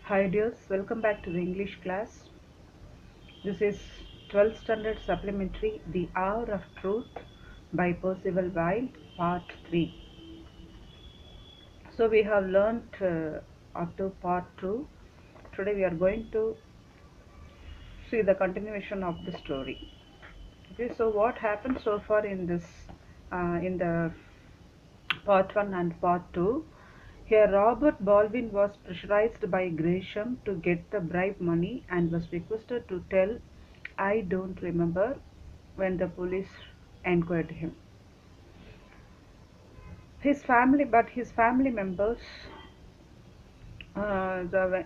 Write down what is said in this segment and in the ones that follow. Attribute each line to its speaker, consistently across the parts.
Speaker 1: Hi dears, welcome back to the English class. This is 12th standard supplementary The Hour of Truth by Percival Wilde, part 3. So we have learnt up to part 2. Today we are going to see the continuation of the story. Okay, so what happened so far in in the part 1 and part 2? Here Robert Baldwin was pressurized by Gresham to get the bribe money and was requested to tell "I don't remember" when the police enquired him. His family members,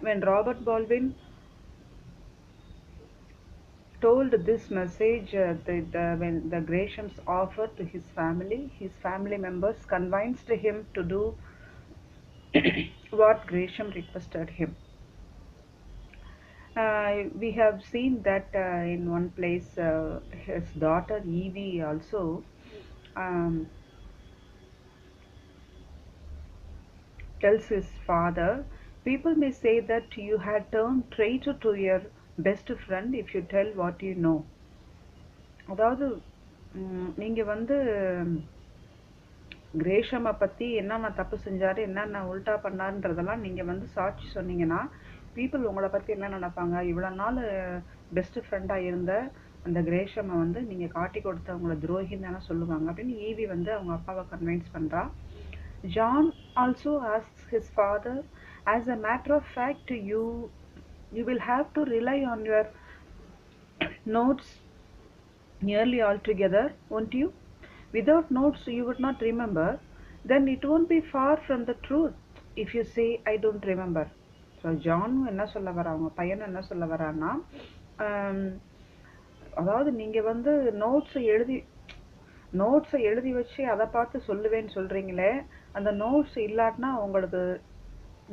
Speaker 1: when Robert Baldwin told this message, when the Greshams offered to his family members convinced him to do what Gresham requested him. We have seen that in one place, his daughter Evie also um, tells his father, "People may say that you had turned traitor to your best friend if you tell what you know." அதாவது நீங்க வந்து கிரேஷமை பத்தி என்னென்ன தப்பு செஞ்சாரு, என்னென்ன உல்டா பண்ணாருன்றதெல்லாம் நீங்க வந்து சாட்சி சொன்னீங்கன்னா, பீப்புள் உங்களை பத்தி என்ன நினைப்பாங்க? இவ்வளவு நாள் பெஸ்ட் ஃப்ரெண்டா இருந்த அந்த கிரேஷமை வந்து நீங்க காட்டி கொடுத்த உங்களை துரோகின்னு தானே சொல்லுவாங்க அப்படின்னு ஈவி வந்து அவங்க அப்பாவை கன்வின்ஸ் பண்றா. John also asks his father, "As a matter of fact, you will have to rely on your notes nearly altogether, won't you? Without notes, you would not remember. Then it won't be far from the truth if you say I don't remember." So ஜானும் என்ன சொல்ல வர, அவங்க பையனும் என்ன சொல்ல வரான்னா, அதாவது நீங்க வந்து நோட்ஸை எழுதி வச்சு அதை பார்த்து சொல்லுவேன்னு சொல்றீங்களே, அந்த நோட்ஸ் இல்லாட்டினா உங்களுக்கு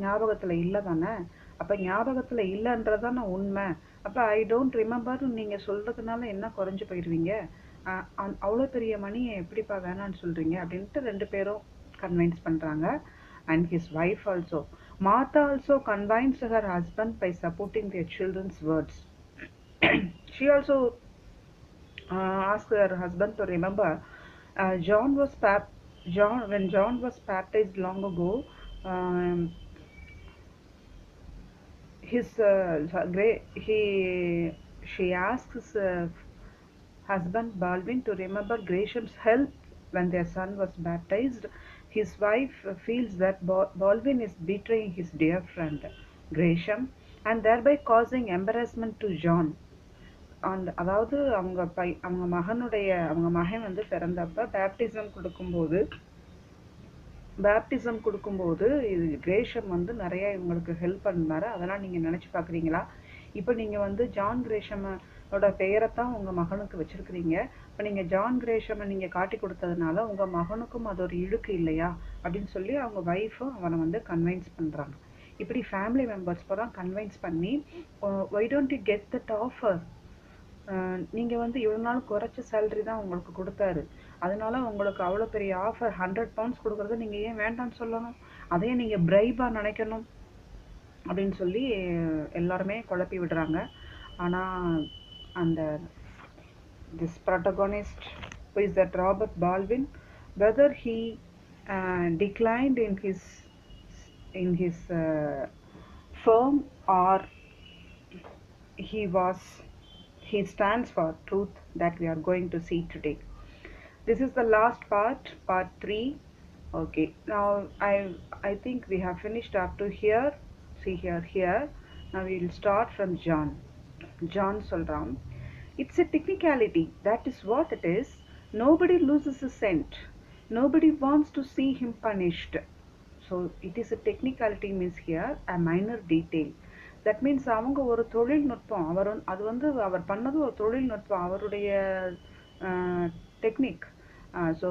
Speaker 1: ஞாபகத்துல இல்லை தானே? அப்ப ஞாபகத்துல இல்லைன்றதான உண்மை. அப்ப ஐ டோன்ட் ரிமெம்பர்னு நீங்க சொல்றதுனால என்ன குறைஞ்சு போயிடுவீங்க? அவ்வளோ பெரிய மணியை எப்படிப்பா வேணான்னு சொல்றீங்க அப்படின்ட்டு ரெண்டு பேரும் கன்வின்ஸ் பண்றாங்க. And his wife also. Martha also convinced her husband by supporting their children's words. She also asked her husband to remember when John was baptized long ago. Um, she asks his husband Baldwin to remember Gresham's help when their son was baptized. His wife feels that Baldwin is betraying his dear friend Gresham and thereby causing embarrassment to John. அதாவது அவங்க மகன் வந்து பிறந்தப்ப baptism கொடுக்கும்போது இது கிரேஷம் வந்து நிறைய இவங்களுக்கு help பண்ணாரு. அதெல்லாம் நீங்க நினைச்சு பாக்குறீங்களா? இப்போ நீங்க வந்து ஜான் கிரேஷமோட பெயரைத்தான் உங்க மகனுக்கு வச்சிருக்கிறீங்க. இப்போ நீங்க ஜான் கிரேஷமை நீங்க காட்டி கொடுத்ததுனால உங்க மகனுக்கும் அது ஒரு இழுக்கு இல்லையா அப்படின்னு சொல்லி அவங்க ஒய்ஃபும் அவனை வந்து கன்வின்ஸ் பண்றாங்க. இப்படி ஃபேமிலி மெம்பர்ஸ் பூரா கன்வின்ஸ் பண்ணி, why don't you get that offer? நீங்க வந்து இவ்வளவு நாள் குறைச்ச சேலரி தான் உங்களுக்கு கொடுத்தாரு, அதனால உங்களுக்கு அவ்வளவு பெரிய ஆஃபர் £100 கொடுக்கறத நீங்க ஏன் வேண்டாம்னு சொல்லணும்? அதையே நீங்க பிரைபா நினைக்கணும் அப்படின்னு சொல்லி எல்லாருமே குழப்பி விடுறாங்க. ஆனா அந்த this protagonist, who is that Robert Baldwin, whether he declined in his firm or he stands for truth, that we are going to see today. This is the last part 3. Okay, now I think we have finished up to here. See here. Now we will start from John சொல்றான், "It's a technicality, that is what it is. Nobody loses a cent. Nobody wants to see him punished." So it is a technicality means here a minor detail. That means அவங்க ஒரு தொழில்நுட்பம், அது வந்து அவர் பண்ணது ஒரு தொழில்நுட்பம், அவருடைய technique. So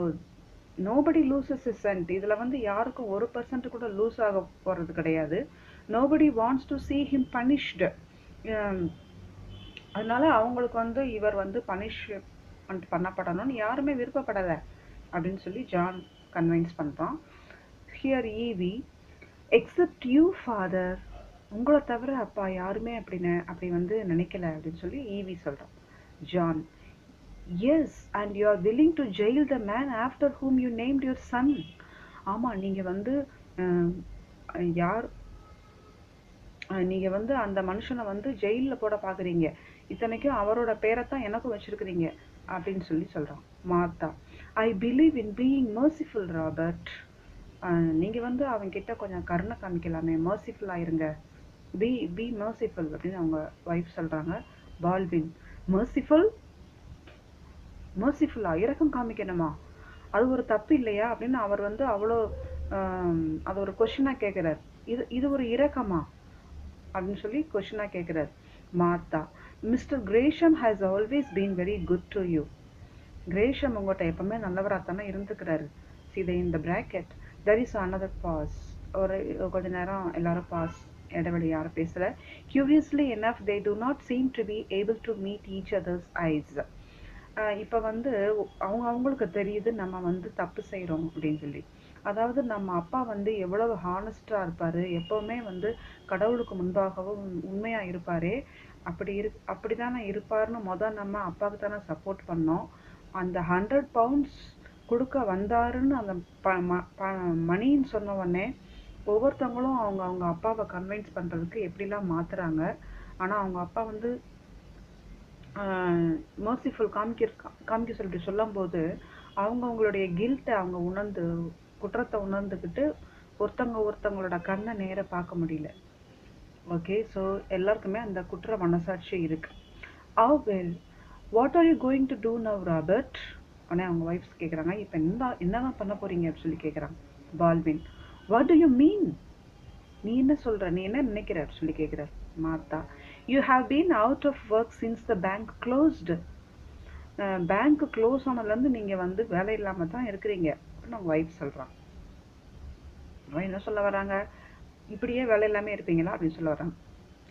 Speaker 1: nobody loses is sent. இதுல வந்து யாருக்கும் 1% கூட லூஸ் ஆக போறது கிடையாது. Nobody wants to see him punished. அதனால அவங்களுக்கு வந்து இவர் வந்து பனிஷ்மெண்ட் பண்ணப்படணும்னு யாருமே விருப்பப்படல அப்படின்னு சொல்லி ஜான் கன்வின்ஸ் பண்றான். Here Evie, "Except you, father, உங்களை தவிர அப்பா யாருமே அப்படி வந்து நினைக்கல அப்படின்னு சொல்லி ஈவி சொல்றான். John, yes, and you are willing to jail the man after whom you named your son. ஆமா, நீங்க வந்து யார் நீங்க வந்து அந்த மனுஷனை வந்து ஜெயில போட பாக்குறீங்க, இத்தனைக்கும் அவரோட பேரைத்தான் எனக்கும் வச்சிருக்கிறீங்க அப்படின்னு சொல்லி சொல்றான். Martha, I believe in being merciful Robert. நீங்க வந்து அவங்க கிட்ட கொஞ்சம் கருணை காமிக்கலாமே, மர்சிஃபுல் ஆயிருங்க, பி மர்சிஃபுல் அப்படின்னு அவங்க வைஃப் சொல்றாங்க. பால்வின், மர்சிஃபுல் மர்சிஃபுல்லா, இரக்கம் காமிக்கணுமா, அது ஒரு தப்பு இல்லையா அப்படின்னு அவர் வந்து அவ்வளோ அது ஒரு கொஸ்டினா கேட்கிறார். இது ஒரு இரக்கமா அப்படின்னு சொல்லி கொஸ்டினா கேட்கிறார். Martha, mister Gresham has always been very good to you. Gresham உங்கள்கிட்ட எப்பவுமே நல்லவராத்தானே இருந்துக்கிறாரு. See in the bracket there is another pause. ஒரு கொஞ்ச நேரம் எல்லாரும் பாஸ், இடைவெளி யாரும் பேசல. Curiously enough they do not seem to be able to meet each other's eyes. இப்போ வந்து அவங்களுக்கு தெரியுது நம்ம வந்து தப்பு செய்கிறோம் அப்படின்னு சொல்லி. அதாவது நம்ம அப்பா வந்து எவ்வளவு ஹானஸ்டாக இருப்பார், எப்போவுமே வந்து கடவுளுக்கு முன்பாகவும் உண்மையாக இருப்பார். அப்படிதானே இருப்பார்னு நம்ம அப்பாவுக்கு தானே சப்போர்ட் பண்ணோம். அந்த 100 pounds கொடுக்க வந்தாருன்னு அந்த மணின்னு சொன்ன உடனே ஒவ்வொருத்தவங்களும் அவங்க அப்பாவை கன்வின்ஸ் பண்ணுறதுக்கு எப்படிலாம் மாற்றுறாங்க. ஆனால் அவங்க அப்பா வந்து மர்சிஃபுல் காமிக்க சொல்லிட்டு சொல்லும்போது அவங்களுடைய கில்ட்டை அவங்க உணர்ந்து, குற்றத்தை உணர்ந்துக்கிட்டு ஒருத்தவங்களோட கண்ணை நேர பார்க்க முடியல. ஓகே, ஸோ எல்லாருக்குமே அந்த குற்ற மனசாட்சி இருக்கு. Well, what are you going to do now Robert? உடனே அவங்க ஒய்ஃப்ஸ் கேட்குறாங்க, இப்போ என்னதான் பண்ண போறீங்க அப்படின்னு சொல்லி கேட்குறாங்க. Baldwin, what do you mean? நீ என்ன சொல்ற, நீ என்ன நினைக்கிற சொல்லி கேட்குறார். Martha, you have been out of work since the bank closed. Bank close ஆனதுலேருந்து நீங்கள் வந்து வேலை இல்லாமல் தான் இருக்கிறீங்க அப்படின்னு அவங்க ஒய்ஃப் சொல்கிறான். அவன் என்ன சொல்ல வராங்க, இப்படியே வேலை இல்லாமல் இருப்பீங்களா அப்படின்னு சொல்ல வராங்க.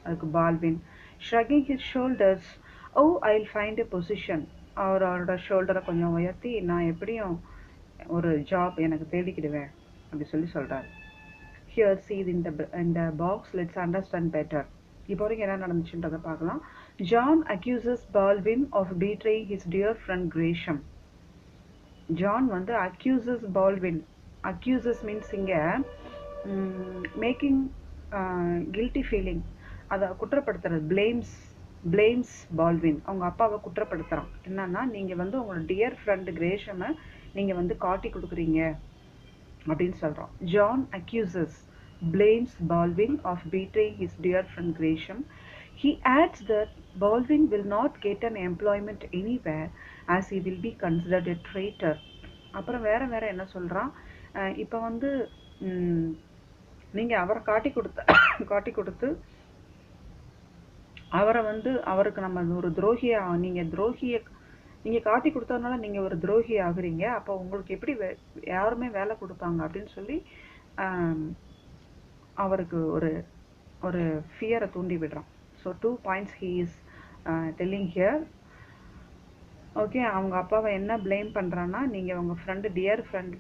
Speaker 1: அதுக்கு Baldwin, shrugging his shoulders, oh I'll find a position. அவரோட ஷோல்டரை கொஞ்சம் உயர்த்தி, நான் எப்படியும் ஒரு ஜாப் எனக்கு தேடிக்கிடுவேன் அப்படி சொல்லி சொல்கிறாரு. Here, see in the box, let's understand better. இப்போ வரைக்கும் என்ன நடந்துச்சுன்றதை பார்க்கலாம். John accuses Baldwin of betraying his dear friend Gresham. John வந்து accuses Baldwin. Accuses means இங்க மேக்கிங் கில்ட்டி ஃபீலிங், அதை குற்றப்படுத்துறது. blames Baldwin. அவங்க அப்பாவை குற்றப்படுத்துகிறான். என்னன்னா, நீங்கள் வந்து உங்களோட டியர் ஃப்ரெண்டு கிரேஷமை நீங்கள் வந்து காட்டி கொடுக்குறீங்க அப்படின்னு சொல்கிறான். John blames Baldwin of betraying his dear friend Gresham. He adds that Baldwin will not get an employment anywhere as he will be considered a traitor. அப்புறம் வேற என்ன சொல்கிறான், இப்போ வந்து நீங்கள் அவரை காட்டி கொடுத்து அவரை வந்து அவருக்கு நம்ம ஒரு நீங்கள் காட்டி கொடுத்ததுனால நீங்கள் ஒரு துரோகி ஆகுறீங்க, அப்போ உங்களுக்கு எப்படி யாருமே வேலை கொடுப்பாங்க அப்படின்னு சொல்லி அவருக்கு ஒரு ஃபியரை தூண்டி விடுறான். So 2 points he is telling here. Okay, அவங்க அப்பாவை என்ன ப்ளேம் பண்ணுறான்னா, நீங்கள் உங்கள் ஃப்ரெண்டு டியர் ஃப்ரெண்ட்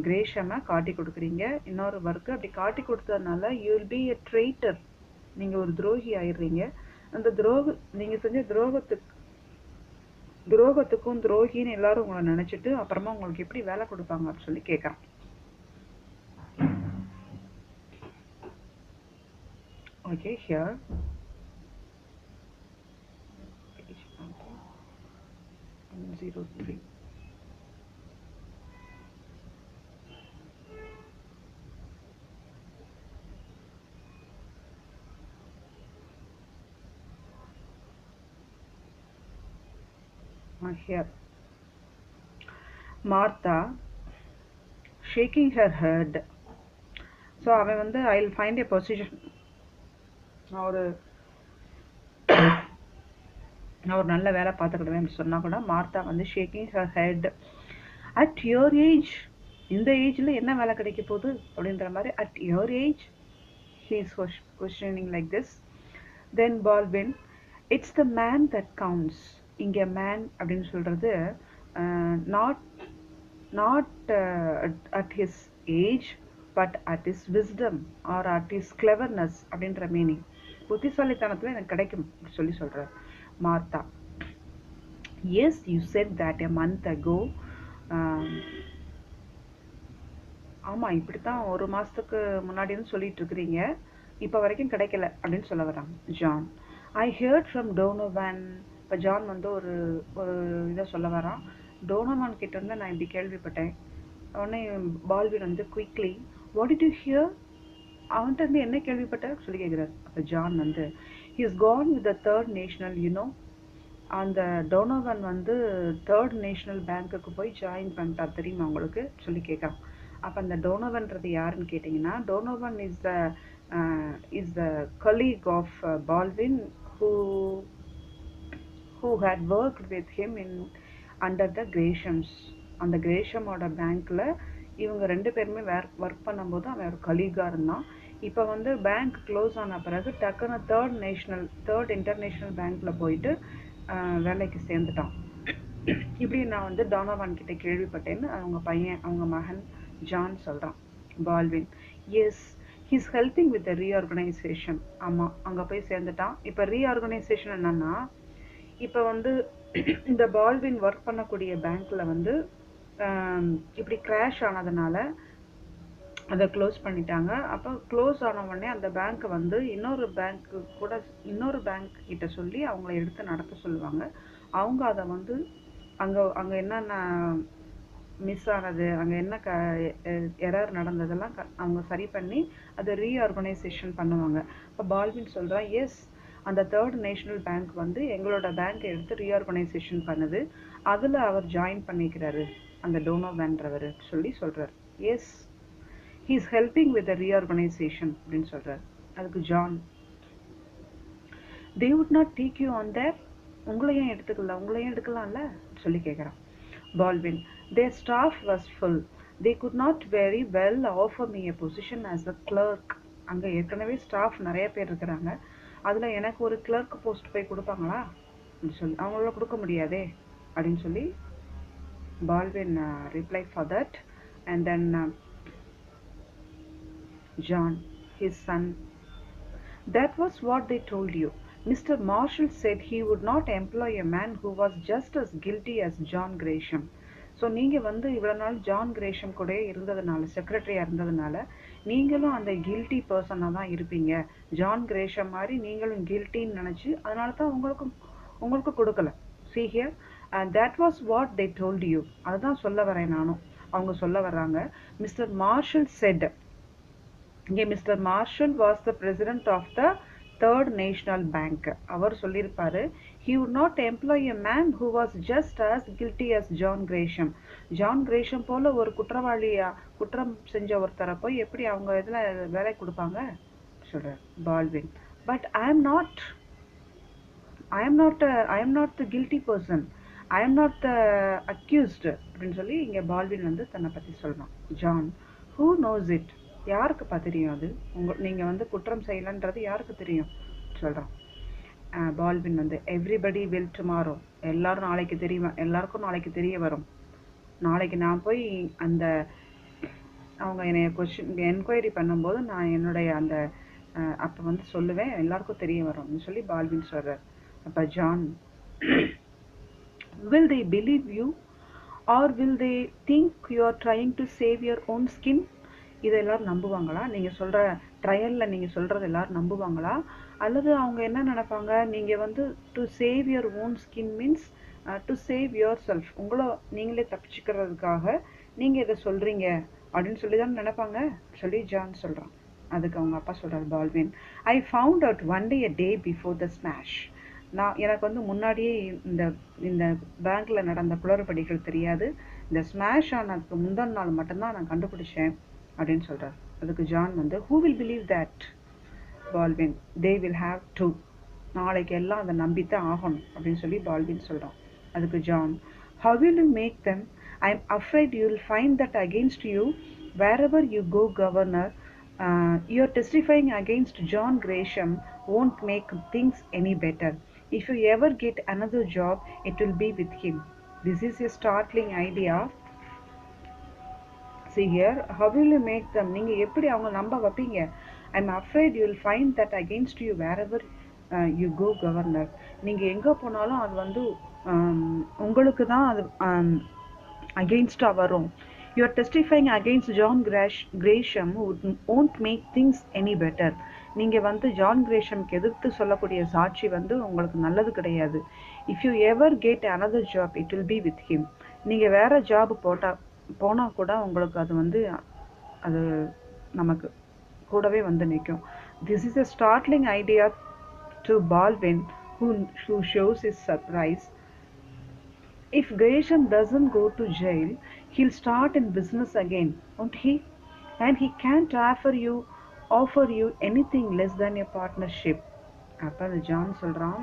Speaker 1: கிரேஷமை காட்டி கொடுக்குறீங்க இன்னொரு ஒர்க்கு, அப்படி காட்டி கொடுத்ததுனால யூ வில் பி எ ட்ரெய்ட்டர், நீங்கள் ஒரு துரோகி ஆயிடுறீங்க. அந்த நீங்கள் செஞ்ச துரோகத்துக்கும் துரோகின்னு எல்லாரும் உங்களை நினச்சிட்டு அப்புறமா உங்களுக்கு எப்படி வேலை கொடுப்பாங்க அப்படின்னு சொல்லி கேட்குறான். Okay, here page 103. Here Martha shaking her head. So அவன் வந்து I'll find a position, நான் ஒரு நல்ல வேலை பார்த்துக்கிடுவேன் அப்படி சொன்னால் கூட மார்த்தா வந்து shaking her head. At your age, இந்த ஏஜில் என்ன வேலை கிடைக்க போகுது அப்படின்ற மாதிரி, at your age he is questioning like this. Then Baldwin, it's the man that counts. இங்கே மேன் அப்படின்னு சொல்கிறது not at his age but at his wisdom or at his cleverness அப்படின்ற மீனிங். புத்திசாலித்தனத்துல எனக்கு கிடைக்கும் சொல்லி சொல்றார் Martha. Yes, you said that a month ago. ஆமா, இப்படித்தான் ஒரு மாசத்துக்கு முன்னாடின்னு சொல்லிட்டு இருக்கிறீங்க, இப்போ வரைக்கும் கிடைக்கல அப்படின்னு சொல்ல வராங்க John. I heard from Donovan. இப்போ ஜான் வந்து ஒரு ஒரு இதை சொல்ல வரான். டோனோவான் கிட்ட இருந்து நான் இப்படி கேள்விப்பட்டேன். உடனே பால்வின் வந்து quickly, what did you here? அவன்கிட்ட இருந்து என்ன கேள்விப்பட்ட சொல்லி கேட்குறாரு. அப்போ ஜான் வந்து, he is Khan with the third national you know. அந்த டோனோவன் வந்து தேர்ட் நேஷனல் பேங்க்குக்கு போய் ஜாயின் பண்ணிட்டார் தெரியுமா உங்களுக்கு சொல்லி கேட்குறான். அப்போ அந்த டோனோவன்றது யாருன்னு கேட்டிங்கன்னா, Donovan is the colleague of Baldwin who had worked with him under the Greshams. அந்த கிரேஷமோட பேங்க்கில் இவங்க ரெண்டு பேருமே ஒர்க் பண்ணும்போது அவன் ஒரு கலீகாக இருந்தான். இப்போ வந்து பேங்க் க்ளோஸ் ஆன பிறகு டக்குன்னு தேர்ட் இன்டர்நேஷ்னல் பேங்க்கில் போயிட்டு வேலைக்கு சேர்ந்துட்டான். இப்படி நான் வந்து டோனோவான் கிட்ட கேள்விப்பட்டேன்னு அவங்க மகன் ஜான் சொல்கிறான். Baldwin, yes, he's helping with reorganization. ஆமாம், அங்கே போய் சேர்ந்துட்டான். இப்போ ரீஆர்கனைசேஷன் என்னன்னா, இப்போ வந்து இந்த பால்வின் ஒர்க் பண்ணக்கூடிய பேங்க்கில் வந்து இப்படி கிராஷ் ஆனதுனால அதை க்ளோஸ் பண்ணிட்டாங்க. அப்போ க்ளோஸ் ஆன உடனே அந்த பேங்க்கை வந்து இன்னொரு பேங்க் கிட்ட சொல்லி அவங்கள எடுத்து நடத்த சொல்லுவாங்க. அவங்க அதை வந்து அங்கே என்னென்ன மிஸ் ஆனது, அங்கே என்ன எரர் நடந்ததெல்லாம் அவங்க சரி பண்ணி அதை ரீஆர்கனைசேஷன் பண்ணுவாங்க. இப்போ பால்வின் சொல்கிறான், எஸ், அந்த தேர்ட் நேஷனல் பேங்க் வந்து எங்களோட பேங்க்கை எடுத்து ரீஆர்கனைசேஷன் பண்ணுது, அதில் அவர் ஜாயின் பண்ணிக்கிறாரு அந்த டோனோவான்றவர் சொல்லி சொல்கிறார். Yes, he is helping with the reorganization அப்படின்னு சொல்றார். அதுக்கு John, they would not take you on there. உங்களையும் எடுக்கலாம்ல சொல்லி கேட்குறான். Baldwin, their staff was full. They could not very well offer me a position as a clerk. அங்கே ஏற்கனவே staff நிறைய பேர் இருக்கிறாங்க, அதில் எனக்கு ஒரு கிளர்க் போஸ்ட் போய் கொடுப்பாங்களா அப்படின்னு சொல்லி அவங்களால கொடுக்க முடியாதே அப்படின்னு சொல்லி Baldwin reply for that. And then John, his son, that was what they told you. Mr. Marshall said he would not employ a man who was just as guilty as John Gresham. So நீங்கள் வந்து இவ்வளோ நாள் John கிரேஷம் கூட இருந்ததுனால, செக்ரட்டரியாக இருந்ததுனால, நீங்களும் அந்த guilty பர்சனாக தான் இருப்பீங்க. ஜான் கிரேஷம் மாதிரி நீங்களும் கில்ட்டின்னு நினச்சி அதனால தான் உங்களுக்கு கொடுக்கல. See here, and that was what they told you. அதுதான் சொல்ல வரேன் நானும். அவங்க சொல்ல வர்றாங்க, மிஸ்டர் மார்ஷல் said. இங்கே mister Marshall was the president of the third national bank. அவர் சொல்லியிருப்பாரு, he would not employ a man who was just as guilty as John Gresham. John Gresham போல ஒரு குற்றம் செஞ்ச ஒருத்தரை போய் எப்படி அவங்க இதில் வேலை கொடுப்பாங்க சொல்கிறார் Baldwin. But I am not the guilty person. I am not the accused அப்படின்னு சொல்லி இங்கே பால்வின் வந்து தன்னை பற்றி சொல்கிறான். John, who knows it? யாருக்குப்பா தெரியும் அது? நீங்கள் வந்து குற்றம் செய்யலன்றது யாருக்கு தெரியும் சொல்கிறான். பால்வின் வந்து, எவ்ரிபடி வில் டுமாரோ. எல்லாருக்கும் நாளைக்கு தெரிய வரும். நாளைக்கு நான் போய் அந்த அவங்க என்னை என்கொயரி பண்ணும்போது நான் என்னுடைய அந்த அப்போ வந்து சொல்லுவேன், எல்லாருக்கும் தெரிய வரும்னு சொல்லி பால்வின் சொல்கிறார். அப்போ John, will they believe you or will they think you are trying to save your own skin? இதை எல்லாரும் நம்புவாங்களா? நீங்கள் சொல்கிற ட்ரையலில் நீங்கள் சொல்கிறது எல்லாரும் நம்புவாங்களா? அல்லது அவங்க என்ன நினைப்பாங்க, நீங்கள் வந்து to save your own skin means to save your self, நீங்களே தப்பிச்சுக்கிறதுக்காக நீங்கள் இதை சொல்கிறீங்க அப்படின்னு சொல்லி தான் நினைப்பாங்க சொல்லி ஜான் சொல்கிறான். அதுக்கு அவங்க அப்பா சொல்கிறார் Baldwin, I found out one day a day before the smash. எனக்கு வந்து முன்னாடியே இந்த பேங்க்கில் நடந்த குளறுபடிகள் தெரியாது, இந்த ஸ்மாஷ் ஆனதுக்கு முந்தின நாள் மட்டும்தான் நான் கண்டுபிடிச்சேன் அப்படின்னு சொல்கிறார். அதுக்கு ஜான் வந்து, who will believe that? Baldwin, they will have to. நாளைக்கு எல்லாம் அதை நம்பித்தான் ஆகணும் அப்படின்னு சொல்லி பால்வின் சொல்கிறான். அதுக்கு John, how will you make them? I am afraid you will find that against you wherever you go, Governor. You are testifying against John Gresham won't make things any better. If you ever get another job, it will be with him. This is a startling idea, see here, how will you make them? நீங்க எப்படி அவங்க நம்ப வைப்பீங்க? I'm afraid you will find that against you wherever you go, governor. நீங்க எங்க போனாலும் அது வந்து உங்களுக்கு தான் அது against-ஆ வரும். You are testifying against John Gresham won't make things any better. நீங்க வந்து ஜான் கிரேஷம்க்கு எதிர்த்து சொல்லக்கூடிய சாட்சி வந்து உங்களுக்கு நல்லது கிடையாது. If you ever get another job, it will be with him. நீங்க வேற ஜாப் போனா கூட உங்களுக்கு அது வந்து அது நமக்கு கூடவே வந்து நிற்கும். This is a startling idea to Baldwin, who shows his surprise. If Gresham doesn't go to jail, he'll start in business again, won't he? And he can't offer you anything less than a partnership. அப்போ அது John சொல்கிறான்,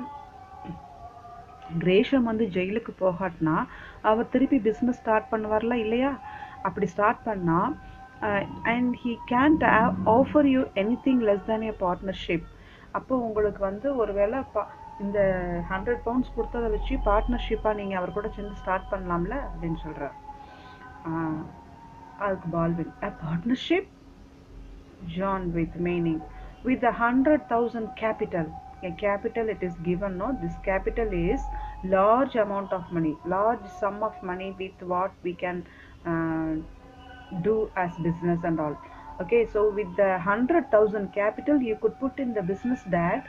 Speaker 1: கிரேஷம் வந்து ஜெயிலுக்கு போகாட்டினா அவர் திருப்பி business start பண்ணுவார்ல இல்லையா? அப்படி start பண்ணால் and he Gantt offer you anything less than A partnership. அப்போ உங்களுக்கு வந்து ஒரு வேளை இந்த 100 pounds கொடுத்ததை வச்சு பார்ட்னர்ஷிப்பாக நீங்கள் அவர் கூட சேர்ந்து ஸ்டார்ட் பண்ணலாம்ல அப்படின்னு சொல்கிறார். அதுக்கு Baldwin, a partnership? John with meaning, with 100,000 capital. A capital it is given, no? This capital is large amount of money, large sum of money with what we can do as business and all. Okay, so with the 100,000 capital you could put in the business that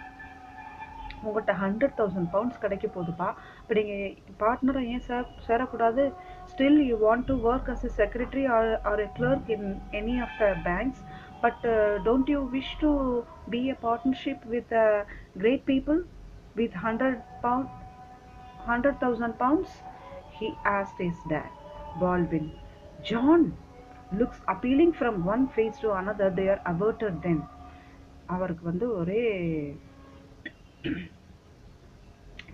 Speaker 1: உங்கள்கிட்ட 100,000 pounds கிடைக்க போகுதுப்பா. இப்போ நீங்கள் பார்ட்னரை ஏன் சேரக்கூடாது? Still you want to work as a secretary or a clerk in any of the banks, but don't you wish to be a partnership with great people with 100,000 pounds? He asked his dad. Baldwin. John looks appealing from one face to another. They are averted then. அவருக்கு வந்து ஒரே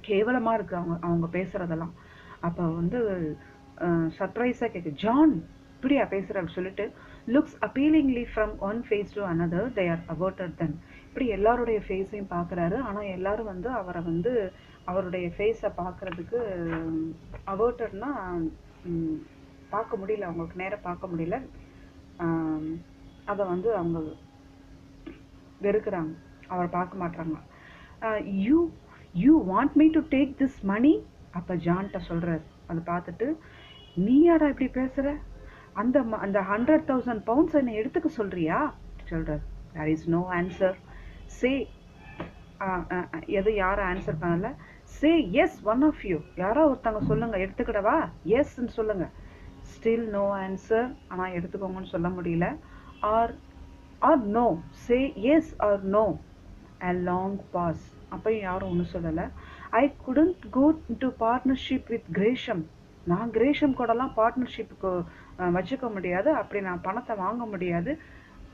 Speaker 1: கேவலமாக இருக்கு அவங்க பேசுகிறதெல்லாம். அப்போ வந்து சர்ப்ரைஸாக கேட்கு, ஜான் இப்படியா பேசுகிறாரு சொல்லிட்டு, looks appealingly from one face to another, they are averted then. இப்படி எல்லாருடைய ஃபேஸையும் பார்க்குறாரு. ஆனால் எல்லாரும் வந்து அவரை வந்து அவருடைய ஃபேஸை பார்க்குறதுக்கு அவர்டட்னா பார்க்க முடியல, அவங்களுக்கு நேராக பார்க்க முடியல. அதை வந்து அவங்க வெறுக்கிறாங்க, அவரை பார்க்க மாட்டாங்க. You want me to take this money? அப்போ ஜான்கிட்ட சொல்கிறார். அதை பார்த்துட்டு, நீ யாரா இப்படி பேசுகிற? அந்த 100,000 pounds என்னை எடுத்துக்க சொல்கிறியா சொல்கிறார். there is no answer. say யாரும் ஆன்சர் பண்ணலை. say yes one of you, யாரோ ஒருத்தவங்க சொல்லுங்க, எடுத்துக்கிடவா? எஸ்ன்னு சொல்லுங்க. still no answer. ஆனால் எடுத்துக்கோங்கன்னு சொல்ல முடியல. or no, say yes or no. a long pause. அப்பயும் யாரும் ஒன்றும் சொல்லலை. I couldn't go into partnership with Gresham. நான் கிரேஷம் கூடலாம் பார்ட்னர்ஷிப்புக்கு வச்சுக்க முடியாது, அப்படி நான் பணத்தை வாங்க முடியாது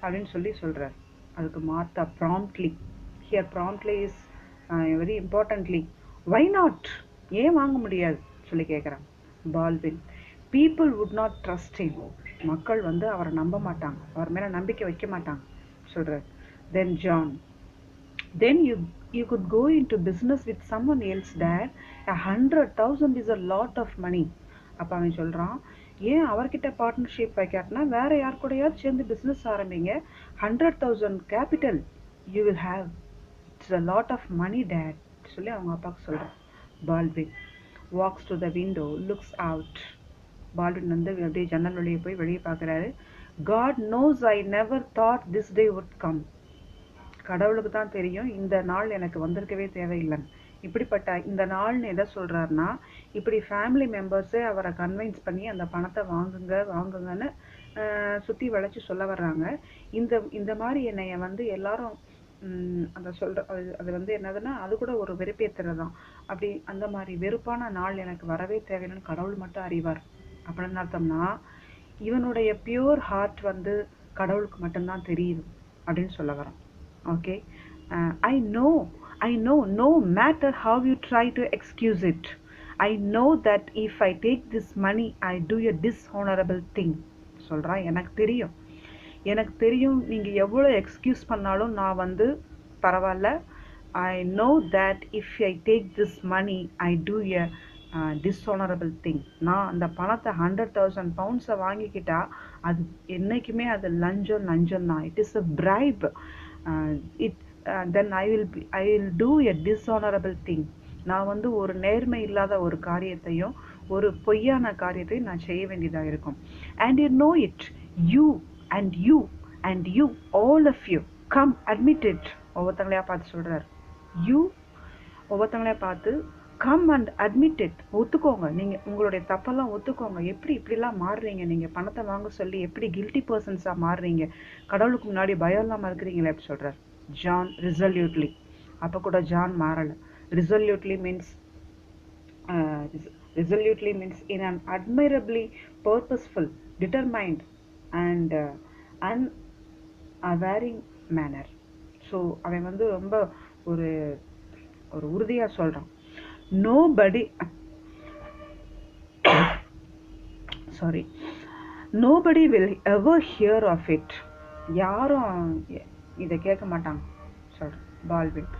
Speaker 1: அப்படின்னு சொல்கிறார். அதுக்கு Martha promptly, here promptly is very importantly, why not, ஏன் வாங்க முடியாது சொல்லி கேட்குறான். Baldwin, people would not trust him. மக்கள் வந்து அவரை நம்ப மாட்டாங்க, அவர் மேலே நம்பிக்கை வைக்க மாட்டாங்க சொல்கிறார். தென் John, then you could go into business with someone else, dad. 100,000 is a lot of money. அப்போ அவன் சொல்கிறான், ஏன் அவர்கிட்ட பார்ட்னர்ஷிப் வைக்காட்டினா வேற யார் கூடயாவது சேர்ந்து பிஸ்னஸ் ஆரம்பிங்க. 100,000 capital you will have, it's a lot of money, dad சொல்லி அவங்க அப்பாவுக்கு சொல்கிறான். Baldwin walks to the window, looks out. Baldwin வந்து அப்படியே ஜன்னல் வழியே போய் வெளியே பார்க்குறாரு. God knows I never thought this day would come. கடவுளுக்கு தான் தெரியும் இந்த நாள் எனக்கு வந்திருக்கவே தேவையில்லைன்னு. இப்படிப்பட்ட இந்த நாள்னு எதை சொல்கிறாருன்னா, இப்படி ஃபேமிலி மெம்பர்ஸே அவரை கன்வின்ஸ் பண்ணி அந்த பணத்தை வாங்குங்கன்னு சுற்றி வளைச்சி சொல்ல வர்றாங்க. இந்த மாதிரி என்னைய வந்து எல்லாரும் அதை அது வந்து என்னதுன்னா அது கூட ஒரு வெறுப்பேற்றுறது தான். அப்படி அந்த மாதிரி வெறுப்பான நாள் எனக்கு வரவே தேவையில்லைன்னு கடவுள் மட்டும் அறிவார். அப்படின்னு அர்த்தம்னா இவனுடைய பியூர் ஹார்ட் வந்து கடவுளுக்கு மட்டும்தான் தெரியுது அப்படின்னு சொல்ல வரோம். Okay, I know, no matter how you try to excuse it, I know that if I take this money, I do a dishonorable thing. சொல்கிறான், எனக்கு தெரியும் நீங்கள் எவ்வளோ எக்ஸ்கியூஸ் பண்ணாலும் நான் வந்து பரவாயில்ல. I know that if I take this money, I do a dishonourable thing. நான் அந்த பணத்தை 100,000 பவுண்ட்ஸை வாங்கிக்கிட்டா அது என்னைக்குமே அது லஞ்சம் தான். It is a bribe. It then I will do a dishonourable thing. நான் வந்து ஒரு நேர்மை இல்லாத ஒரு காரியத்தையும் ஒரு பொய்யான காரியத்தையும் நான் செய்ய வேண்டியதாக இருக்கும். And you know it, you and you and you all of you come admit it. ஒவ்வொருத்தங்களையா பார்த்து சொல்றாரு. யூ ஒவ்வொருத்தங்களையா பார்த்து கம் அண்ட் அட்மிட் இட். ஒத்துக்கோங்க, நீங்க உங்களுடைய தப்பெல்லாம் ஒத்துக்கோங்க. எப்படி இப்படிலாம் மாறுறீங்க, நீங்க பணத்தை வாங்க சொல்லி எப்படி கில்ட்டி பர்சன்ஸா மாறுறீங்க, கடவுளுக்கு முன்னாடி பயம் இல்லாம இருக்கிறீங்களே அப்படி சொல்றாரு ஜான் ரிசல்யூட்லி. அப்ப கூட ஜான் மாறல. Resolutely means in an admirably purposeful, determined and unwavering manner. ஸோ அவன் வந்து ரொம்ப ஒரு ஒரு உறுதியா சொல்றான். nobody will ever hear of it. யாரும் இதை கேட்க மாட்டாங்க சொல்றேன் Baldwin.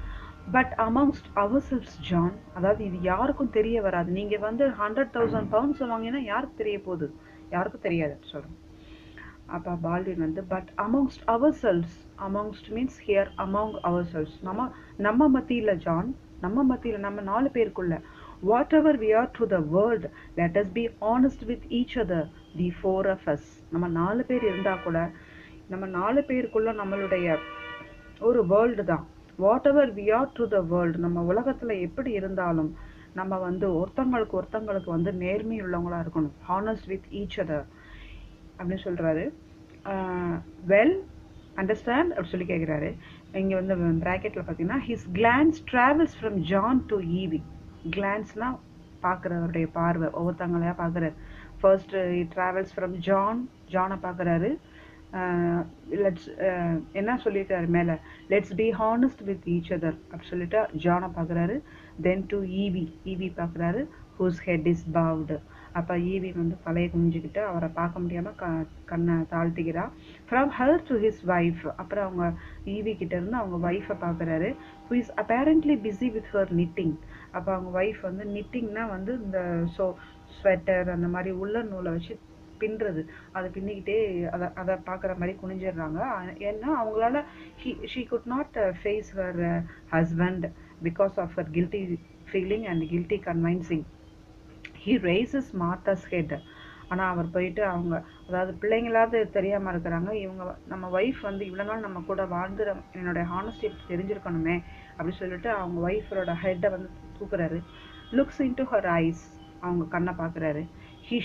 Speaker 1: But amongst ourselves John, அதாவது இது யாருக்கும் தெரிய வராது. நீங்க வந்து 100,000 பவுண்ட்ஸ் வாங்கினா யாருக்கு தெரிய போகுது, யாருக்கும் தெரியாது சொல்றேன். அப்ப பால்வின் வந்து but amongst ourselves, amongst means here among ourselves, நம்ம மத்தியில ஜான், நம்ம மத்தியில நம்ம 4 பேருக்குள்ள whatever we are to the world, let us be honest with each other, the 4 of us. நம்ம 4 பேர் இருந்தா கூட நம்ம 4 பேருக்குள்ள நம்மளுடைய ஒரு வேர்ல்டு தான். whatever we are to the world, நம்ம உலகத்துல எப்படி இருந்தாலும் நம்ம வந்து ஒருத்தங்களுக்கு வந்து நேர்மை உள்ளவங்களா இருக்கணும். honest with each other அப்படின்னு சொல்றாரு. well understand அப்படி சொல்லி கேட்கிறாரு. இங்க வந்து பிராக்கெட்ல பாத்தீங்கன்னா his glance travels from John to Evie. கிளான்ஸ்னா பாக்குறவருடைய பார்வை, ஒவ்வொருத்தங்களையா பாக்குறாரு. ஃபர்ஸ்ட் he travels from ஜானை பாக்குறாரு. என்ன சொல்லிட்டாரு மேல, let's be honest with each other அப்படி சொல்லிட்டு ஜானை பாக்குறாரு. தென் டு ஈவி பாக்குறாரு. Whose head is bowed. அப்ப ஈவி வந்து தலையை குனிஞ்சுக்கிட்டு அவரை பார்க்க முடியாம கண்ணை தாழ்த்திக்கிறா. From her to his wife. அப்புறம் அவங்க ஈவி கிட்ட இருந்து அவங்க வைஃபை பாக்குறாரு. Who is apparently busy with her knitting. அப்ப அவங்க வைஃப் வந்து நிட்டிங்னா வந்து இந்த ஸ்வெட்டர் அந்த மாதிரி உள்ள நூலை வச்சு பின்றது, அதை பின்னிக்கிட்டே அதை பார்க்குற மாதிரி குனிஞ்சிடுறாங்க. ஏன்னா அவங்களால she could not face her husband because of her guilty feeling and guilty convincing. He raises Martha's head. ஆனா அவர் போயிட்டு அவங்க, அதாவது பிள்ளைங்களாவது தெரியாம இருக்கிறாங்க, இவங்க நம்ம ஒய்ஃப் வந்து இவ்வளவு நாள் நம்ம கூட வாழ்ந்து என்னோட ஹானஸ்டி தெரிஞ்சிருக்கணுமே அப்படி சொல்லிட்டு அவங்க ஒய்ஃபோட ஹெட்டை வந்து தூக்குறாரு. Looks into her eyes. அவங்க கண்ணை பார்க்குறாரு. he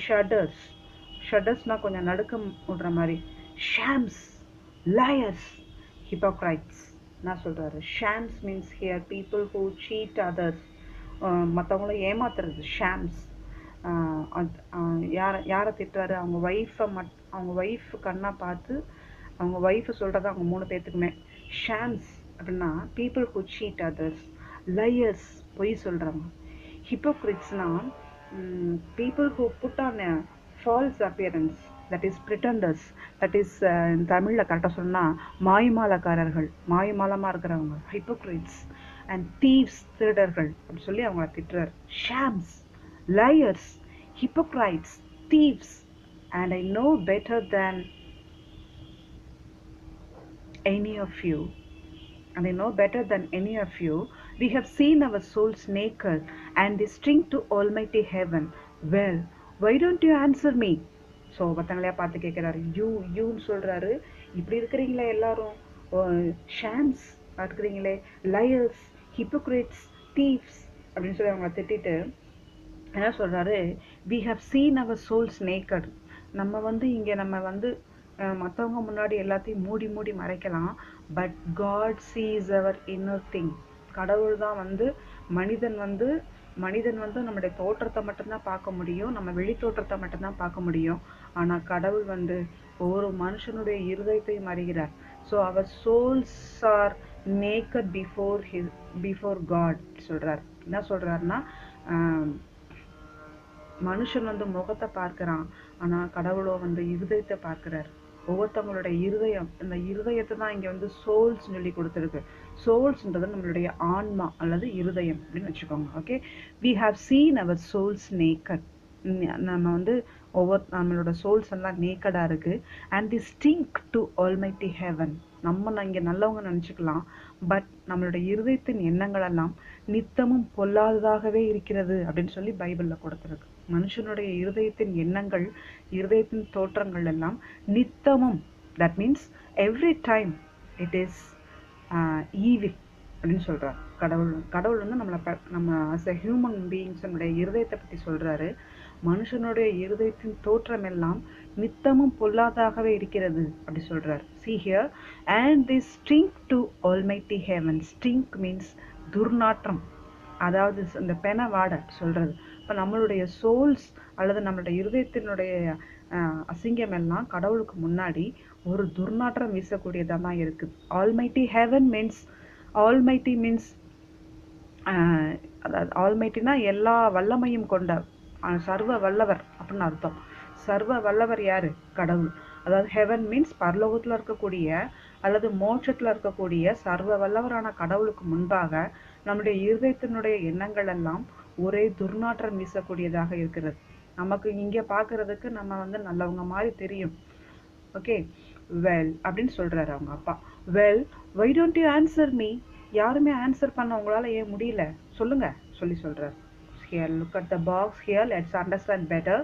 Speaker 1: ஷட்டர்ஸ்னா கொஞ்சம் நடுக்கம் விடுற மாதிரி. ஷாம்ஸ், லயர்ஸ், ஹிப்போக்ரைட்ஸ் நான் சொல்றாரு. Shams means here people who cheat others. மற்றவங்கள ஏமாத்துறது ஷாம்ஸ். யாரை திட்டுறாரு, அவங்க ஒய்ஃப் கண்ணா பார்த்து அவங்க ஒய்ஃப் சொல்றத அவங்க 3 பேத்துக்குமே. ஷாம்ஸ் அப்படின்னா people who cheat others. Liars பொய் சொல்றவங்க. ஹிப்போக்ரிட்ஸ்னா people who put on a false appearance, that is pretenders, that is தமிழ்ல கரெக்டா சொன்னா மாய்மாலக்காரர்கள், மாய்மாலமா இருக்கிறவங்க hypocrites. and thieves, திருடர்கள் அப்படி சொல்லி அவங்கள திட்டுறார். shams, liars, hypocrites, thieves. and I know better than any of you, and I know better than any of you, we have seen our souls naked and they string to almighty heaven. well, why don't you answer me? So ஒருத்தங்களையா பார்த்து கேட்குறாரு. யூன்னு சொல்றாரு. இப்படி இருக்கிறீங்களே எல்லாரும், ஷாம்ஸ் இருக்கிறீங்களே, liars, hypocrites, thieves அப்படின்னு சொல்லி அவங்கள திட்டிட்டு என்ன சொல்றாரு, we have seen our souls naked. நம்ம வந்து இங்க நம்ம வந்து மற்றவங்க முன்னாடி எல்லாத்தையும் மூடி மறைக்கலாம். But God sees our inner thing. கடவுள் தான் வந்து மனிதன் வந்து நம்முடைய தோற்றத்தை மட்டும்தான் பார்க்க முடியும், நம்ம வெளி தோற்றத்தை மட்டும்தான் பார்க்க முடியும். ஆனா கடவுள் வந்து ஒவ்வொரு மனுஷனுடைய இருதயத்தையும் அறிகிறார். ஸோ அவர் souls are naked before God சொல்றார். என்ன சொல்றாருன்னா, மனுஷன் வந்து முகத்தை பார்க்கிறான், ஆனா கடவுளோ வந்து இருதயத்தை பார்க்கிறார். ஒவ்வொருத்தவங்களுடைய இருதயம், இந்த இருதயத்தை தான் இங்க வந்து சோல்ஸ் சொல்லி கொடுத்துருக்கு. சோல்ஸ்ன்றது நம்மளுடைய ஆன்மா அல்லது இருதயம் அப்படின்னு வச்சுக்கோங்க. Okay, we have seen our souls naked. நம்ம வந்து நம்மளோட சோல்ஸ் எல்லாம் நேக்கடா இருக்கு. And the stink to almighty heaven. நம்ம இங்க நல்லவங்க நினைச்சுக்கலாம், பட் நம்மளுடைய இருதயத்தின் எண்ணங்கள் எல்லாம் நித்தமும் பொல்லாததாகவே இருக்கிறது அப்படின்னு சொல்லி பைபிள்ல கொடுத்துருக்கு. மனுஷனுடைய இருதயத்தின் எண்ணங்கள், இருதயத்தின் தோற்றங்கள் எல்லாம் நித்தமும், that means every time it is evil அப்படின்னு சொல்றாரு கடவுள். கடவுள் வந்து நம்ம அஸ் எ ஹியூமன் பீயிங்ஸ் இருதயத்தை பத்தி சொல்றாரு. மனுஷனுடைய இருதயத்தின் தோற்றம் எல்லாம் நித்தமும் பொல்லாதாகவே இருக்கிறது அப்படி சொல்றாரு. See here, and they stink to almighty heaven. Stink means துர்நாற்றம், அதாவது இந்த பென வாடை சொல்றது. இப்ப நம்மளுடைய சோல்ஸ் அல்லது நம்மளுடைய இருதயத்தினுடைய அசிங்கம் எல்லாம் கடவுளுக்கு முன்னாடி ஒரு துர்நாற்றம் வீசக்கூடியதா தான் இருக்கு. Almighty heaven means, almighty means அதாவது ஆல்மைட்டினா எல்லா வல்லமையும் கொண்ட, சர்வ வல்லவர் அப்படின்னு அர்த்தம். சர்வ வல்லவர் யாரு? கடவுள். அதாவது ஹெவன் மீன்ஸ் பரலோகத்துல இருக்கக்கூடிய அல்லது மோட்சத்துல இருக்கக்கூடிய சர்வ வல்லவரான கடவுளுக்கு முன்பாக நம்முடைய இருதயத்தினுடைய எண்ணங்கள் எல்லாம் ஒரே துர்நாற்றம் வீசக்கூடியதாக இருக்கிறது. நமக்கு இங்க பாக்குறதுக்கு நம்ம வந்து நல்லவங்க மாதிரி தெரியும். ஓகே, வெல் அப்படின்னு சொல்றாரு அவங்க அப்பா. Well, why don't you answer me? யாருமே ஆன்சர் பண்ண உங்களால ஏன் முடியல, சொல்லுங்க சொல்லி சொல்றாரு. Here, look at the box here, let's understand better.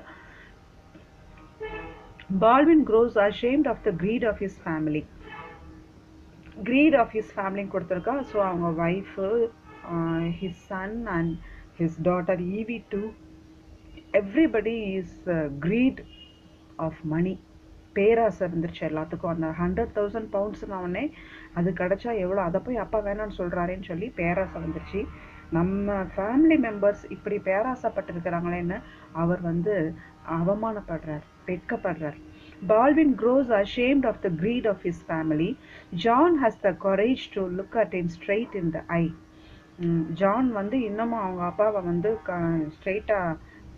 Speaker 1: Baldwin grows ashamed of the greed of his family. Greed of his family கொடுத்திருக்கா. ஸோ அவங்க wife, his son and his daughter Evie too, everybody is greed of money. பேராசை இருந்துருச்சு எல்லாத்துக்கும். அந்த 100,000 pounds அவனே அது கிடைச்சா எவ்வளோ, அதை போய் அப்பா வேணான்னு சொல்றாருன்னு சொல்லி பேராசை வந்துருச்சு. நம்ம ஃபேமிலி மெம்பர்ஸ் இப்படி பேராசைப்பட்டு இருக்கிறாங்களேன்னு அவர் வந்து அவமானப்படுறார், வெட்கப்படுறார். Baldwin grows ashamed of the greed of his family. John has the courage to look at him straight in the eye. John வந்து இன்னமும் அவங்க அப்பாவை வந்து ஸ்ட்ரெயிட்டா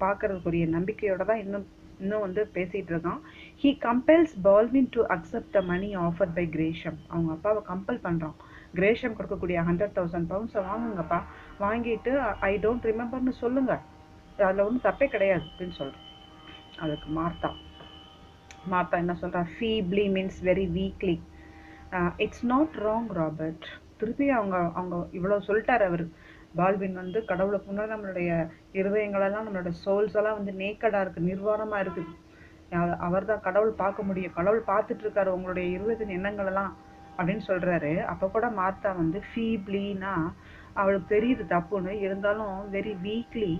Speaker 1: பார்க்கறதுக்குரிய நம்பிக்கையோட தான் இன்னும் வந்து பேசிட்டு இருக்கான். He compels Baldwin to accept the money offered by Gresham. அவங்க அப்பாவை கம்பல் பண்றான். கிரேஷம் கொடுக்கக்கூடிய 100,000 pounds வாங்குங்கப்பா, வாங்கிட்டு ஐ டோன்ட் ரிமெம்பர்னு சொல்லுங்க, அதுல ஒன்றும் தப்பே கிடையாது அப்படின்னு சொல்றேன். அதுக்கு மார்த்தா என்ன சொல்றா? Feebly means very weakly. It's not wrong Robert. திருப்பி அவங்க இவ்வளவு சொல்லிட்டாரு அவர். பால்வின் வந்து கடவுளுக்கு முன்னாடி நம்மளுடைய இருதயங்களெல்லாம், நம்மளோட சோல்ஸ் எல்லாம் வந்து நேக்கடா இருக்கு, நிர்வாணமா இருக்குது. அவர் தான் கடவுள் பார்க்க முடியும், கடவுள் பார்த்துட்டு இருக்காரு உங்களுடைய இருதயத்தின் எண்ணங்கள் எல்லாம் அப்படின்னு சொல்றாரு. அப்ப கூட மார்த்தா வந்து ஃபீப்லினா அவளுக்கு தெரியுது தப்புன்னு, இருந்தாலும் very weakly,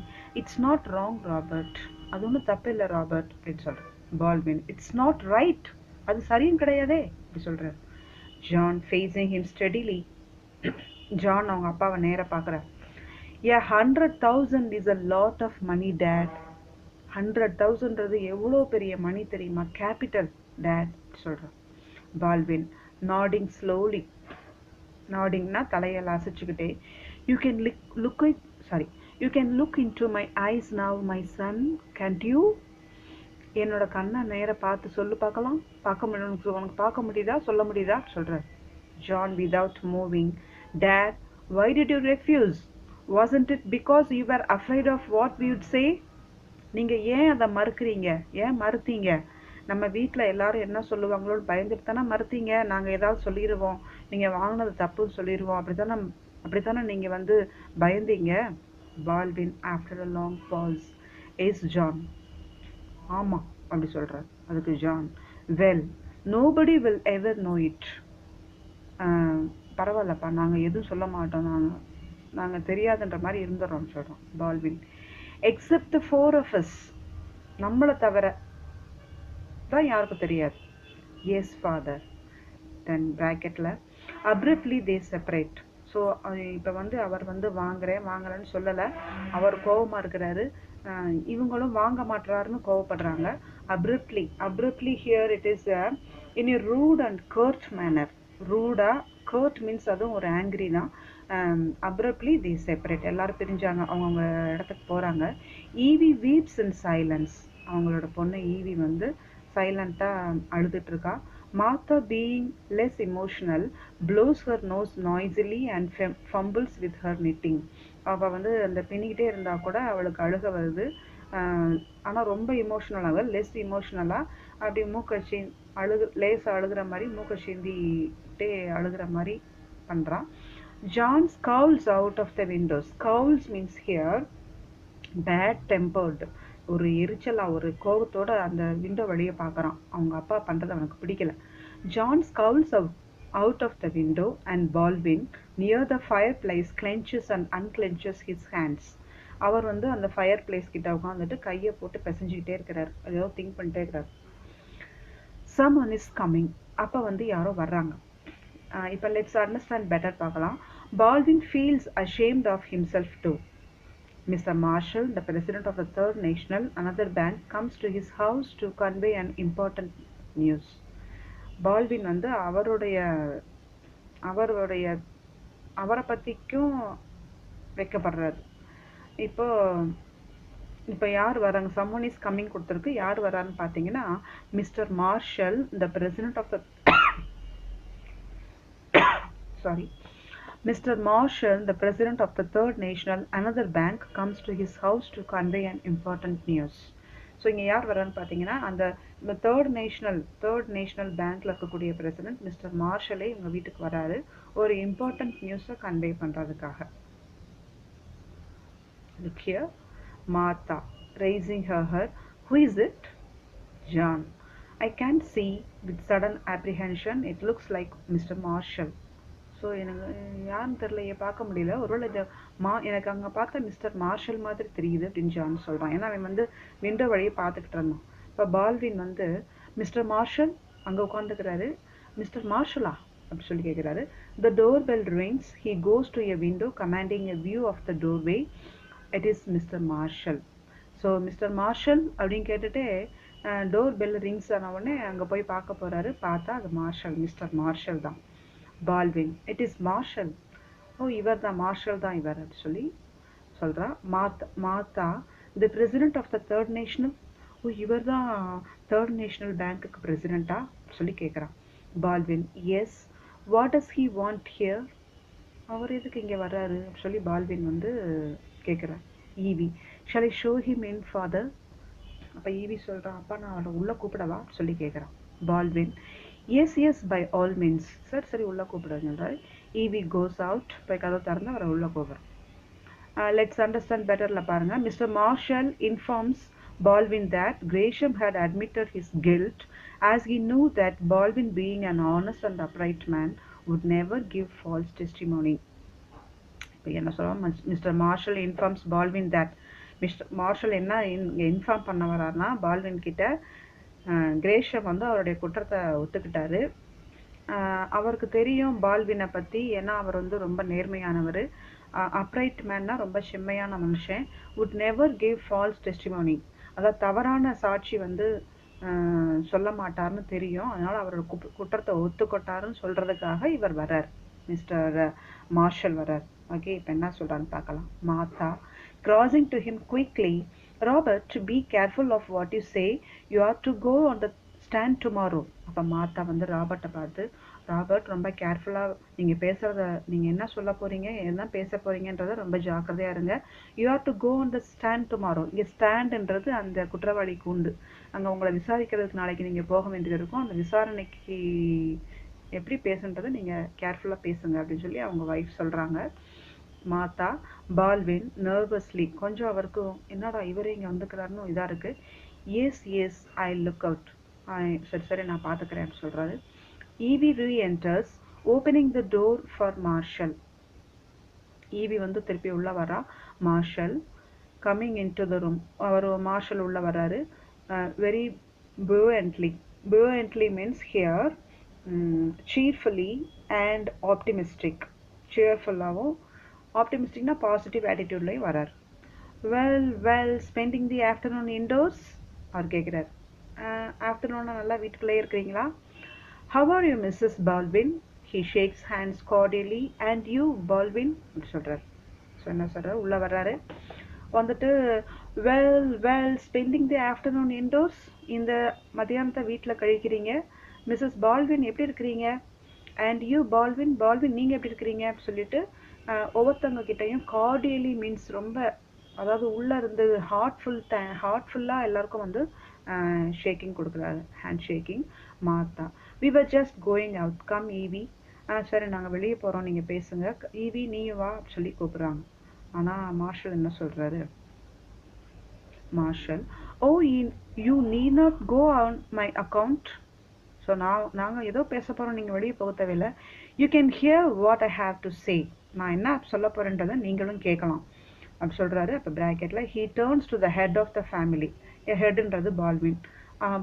Speaker 1: it's not wrong Robert, அது ஒன்றும் தப்பு இல்லை ராபர்ட் அப்படின்னு சொல்றேன். பால்வின், இட்ஸ் நாட் ரைட், அது சரியும் கிடையாதே அப்படி சொல்றாரு. John facing him steadily. John அவங்க அப்பாவை நேர பார்க்குறார். A 100,000 is a lot of money dad. 100,000ன்றது எவ்வளோ பெரிய மணி தெரியுமா, கேபிட்டல் டேட் சொல்றார். Baldwin nodding slowly. noddingனா தலையால் அசைச்சுக்கிட்டே. you can look into my eyes now my son, can't you? என்னோட கண்ணை நேர பார்த்து சொல்லு பார்க்கலாம், உனக்கு பார்க்க முடியுதா, சொல்ல முடியுதா சொல்றார். John without moving. Dad, why did you refuse? Wasn't it because you were afraid of what we would say? நீங்க ஏன் அதை மறுக்கிறீங்க, ஏன் மறுத்தீங்க? நம்ம வீட்டில் எல்லாரும் என்ன சொல்லுவாங்களோன்னு பயந்துட்டு தானே மறுத்தீங்க. நாங்கள் ஏதாவது சொல்லிடுவோம், நீங்கள் வாங்கினது தப்புன்னு சொல்லிடுவோம், அப்படித்தானே நீங்கள் வந்து பயந்தீங்க. Baldwin after a long pause. Yes John, ஆமாம் அப்படி சொல்கிறார். அதுக்கு John, well nobody will ever know it. பரவாயில்லப்பா, நாங்கள் எதுவும் சொல்ல மாட்டோம், நாங்கள் தெரியாதுன்ற மாதிரி இருந்துடுறோம்னு சொல்கிறோம். Baldwin, except the 4 of us, நம்மளை தவிர தான் யாருக்கும் தெரியாது. Yes father. தென் ப்ராக்கெட்ல அப்ரப்ட்லி தே செப்பரேட். ஸோ இப்போ வந்து அவர் வந்து வாங்குறேன்னு சொல்லலை, அவர் கோபமா இருக்கிறாரு, இவங்களும் வாங்க மாட்டுறாருன்னு கோவப்படுறாங்க. Abruptly here it is in a rude and curt manner. ரூடா, கர்ட் மீன்ஸ் அதுவும் ஒரு ஆங்கிரி தான். அப்ரப்ட்லி தே செப்பரேட், எல்லாரும் பிரிஞ்சாங்க, அவங்கவுங்க இடத்துக்கு போறாங்க. ஈவி வீப்ஸ் இன் சைலன்ஸ். அவங்களோட பொண்ணு ஈவி வந்து சைலண்டா அழுதுட்டு இருக்கா. Martha, being less emotional, blows her nose noisily and fumbles with her knitting. அவ வந்து அந்த பின்னிக்கிட்டே இருந்தா கூட அவளுக்கு அழுக வருது. ஆனால் ரொம்ப இமோஷ்னலாக லெஸ் இமோஷ்னலாக அப்படி மூக்கச்சி லேசாக அழுகிற மாதிரி மூக்கை சிந்திட்டே அழுகிற மாதிரி பண்ணுறான். John scowls out of the window. Scowls means here bad tempered. ஒரு எரிச்சலா ஒரு கோபத்தோட அந்த விண்டோ வழியை பார்க்குறான். அவங்க அப்பா பண்ணுறது அவனுக்கு பிடிக்கல. John scowls out of the window and Baldwin near the fireplace clenches and unclenches his hands. அவர் வந்து அந்த ஃபயர் பிளேஸ் கிட்ட உட்காந்துட்டு கையை போட்டு பிசைஞ்சிக்கிட்டே இருக்கிறார். ஏதோ திங்க் பண்ணிட்டே இருக்கிறார். Someone is coming. அப்போ வந்து யாரோ வர்றாங்க. இப்போ லெட்ஸ் அண்டர்ஸ்டாண்ட் பெட்டர் பார்க்கலாம். Baldwin feels ashamed of himself too. Mr. Marshall, the president of the Third National, another bank, comes to his house to convey an important news. Baldwin வந்து அவரை பற்றிக்கும் வைக்கப்படுறாரு. இப்போ யார் வராங்க? someone is coming கொடுத்துருக்கு. யார் வரான்னு பார்த்தீங்கன்னா mister Marshall, the president of the Mr. Marshall, the president of the Third National, another bank, comes to his house to convey an important news. So இங்கே யார் வரான்னு பார்த்தீங்கன்னா அந்த தேர்ட் நேஷ்னல் பேங்க்ல இருக்கக்கூடிய பிரசிடென்ட் மிஸ்டர் மார்ஷலே இவங்க வீட்டுக்கு வராரு ஒரு இம்பார்ட்டன்ட் நியூஸை கன்வே பண்ணுறதுக்காக. Look here, Martha raising her head. Who is it? John. I can't see. With sudden apprehension, it looks like Mr. Marshall. So எனக்கு யாருன்னு தெரியலையே, பார்க்க முடியல. ஒருவேளை இது எனக்கு அங்கே பார்த்தா மிஸ்டர் மார்ஷல் மாதிரி தெரியுது அப்படின்னு ஜான் சொல்கிறான். ஏன்னா அவன் வந்து விண்டோ வழியை பார்த்துக்கிட்டு இருந்தான். இப்போ பால்வின் வந்து மிஸ்டர் மார்ஷல் அங்கே உட்காந்துக்கிறாரு. மிஸ்டர் மார்ஷலா அப்படி சொல்லி கேட்குறாரு. The doorbell rings. He goes to a window commanding a view of the doorway. It is mister Marshall. So mister Marshall அப்படின்னு கேட்டுட்டு டோர் பெல் ரிங்ஸ் ஆன உடனே அங்கே போய் பார்க்க போகிறாரு. பார்த்தா அது மார்ஷல், மிஸ்டர் மார்ஷல் தான். Baldwin, it is Marshall. ஓ இவர் தான், மார்ஷல் தான் இவர் அப்படி சொல்லி சொல்கிறா. Martha, the president of the third national. ஓ இவர் தான் தேர்ட் நேஷனல் பேங்க்குக்கு பிரசிடெண்ட்டா சொல்லி கேட்குறான். Baldwin, yes. What does he want here? அவர் எதுக்கு இங்கே வர்றாரு சொல்லி பால்வின் வந்து கேட்குறார். Evie, shall I show him in father? அப்போ ஈவி சொல்கிறான், அப்பா நான் அவரை உள்ளே கூப்பிடவா சொல்லி கேட்குறான். Baldwin, S by all means. சரி உள்ளே கூப்பிடுறாரு. Evie goes out. போய் கதவை திறந்து அவரை உள்ளே கூப்பிட்றோம். லெட்ஸ் அண்டர்ஸ்டாண்ட் பெட்டரில் பாருங்கள். Mister Marshall informs Baldwin that Gresham had admitted his guilt, as he knew that Baldwin, being an honest and upright man, would never give false testimony. இப்போ என்ன சொல்லுவோம்? Mister Marshall informs Baldwin that. Mister Marshall என்ன inform பண்ண வர்றாருன்னா Baldwin கிட்ட கிரேஷம் வந்து அவருடைய குற்றத்தை ஒத்துக்கிட்டாரு. அவருக்கு தெரியும் பால்வினை பற்றி. ஏன்னா அவர் வந்து ரொம்ப நேர்மையானவர். அப்ரைட் மேன்னா ரொம்ப செம்மையான மனுஷன். Would never give false testimony. அதாவது தவறான சாட்சி வந்து சொல்ல மாட்டார்னு தெரியும். அதனால் அவரோட குற்றத்தை ஒத்துக்கொட்டாருன்னு சொல்கிறதுக்காக இவர் வர்றார். மிஸ்டர் மார்ஷல் வர்றார். ஓகே, இப்போ என்ன சொல்கிறான்னு பார்க்கலாம். Martha, crossing to him quickly, Robert, be careful of what you say. You are to go on the stand tomorrow. அப்போ மார்த்தா வந்து ராபர்ட்டை பார்த்து, ராபர்ட் ரொம்ப கேர்ஃபுல்லாக நீங்கள் பேசுகிறத, நீங்கள் என்ன சொல்ல போகிறீங்க, என்ன பேச போகிறீங்கன்றத ரொம்ப ஜாக்கிரதையாக இருங்க. You are to go on the stand tomorrow. இங்கே ஸ்டாண்டுன்றது அந்த குற்றவாளிக்கு உண்டு. அங்கே உங்களை விசாரிக்கிறதுக்கு நாளைக்கு நீங்கள் போக வேண்டியது இருக்கும். அந்த விசாரணைக்கு எப்படி பேசுன்றதை நீங்கள் கேர்ஃபுல்லாக பேசுங்க அப்படின்னு சொல்லி அவங்க ஒய்ஃப் சொல்கிறாங்க. மார்த்தா, பால்வின் நர்வஸ்லி, கொஞ்சம் அவருக்கு என்னடா இவரே இங்கே வந்துக்கிறாருன்னு இதாக இருக்குது. Yes I look out. சரி நான் பார்த்துக்கிறேன்னு சொல்கிறாரு. Evie reenters, opening the door for Marshall. Evie வந்து திருப்பி உள்ளே வரா. Marshall coming in to the room. அவர் மார்ஷல் உள்ளே வர்றாரு. Very buoyantly means here cheerfully and optimistic. cheerfulலாகவும் ஆப்டிமிஸ்டிக்னா பாசிட்டிவ் ஆட்டிடியூட்லையும் வரார். Well spending the afternoon indoors அவர் கேட்குறார். ஆஃப்டர்நூனாக நல்லா வீட்டுக்குள்ளே இருக்கிறீங்களா? How are you Mrs Baldwin? He shakes hands cordially. And you Baldwin அப்படி சொல்கிறார். ஸோ என்ன சொல்கிறார்? உள்ளே வர்றாரு. வந்துட்டு well spending the afternoon indoors. இந்த மதியானத்தை வீட்டில் கழிக்கிறீங்க. மிஸ்ஸஸ் பால்வின் எப்படி இருக்கிறீங்க, அண்ட் யூ பால்வின், பால்வின் நீங்கள் எப்படி இருக்கிறீங்க அப்படி சொல்லிட்டு ஒவ்வொருத்தவங்க கிட்டையும் கார்டியலி மீன்ஸ் ரொம்ப, அதாவது உள்ளே இருந்து ஹார்ட்ஃபுல்லாக எல்லாருக்கும் வந்து ஷேக்கிங் கொடுக்குறாரு, hand shaking. Martha, we were just going out, come Evie. சரி நாங்கள் வெளியே போகிறோம், நீங்கள் பேசுங்க, ஈவி நீ வா அப்படி சொல்லி கூப்பிட்றாங்க. ஆனால் மார்ஷல் என்ன சொல்கிறாரு, Marshall, oh you need not go on my account. So நாங்கள் ஏதோ பேச போகிறோம், நீங்கள் வெளியே போக தேவையில்லை. You can hear what I have to say. நான் என்ன சொல்ல போகிறேன்றதை நீங்களும் கேட்கலாம் அப்படி சொல்கிறாரு. அப்போ ப்ராக்கெட்டில் he turns to the head of the family. ஹெட்ன்றது பால்வின்.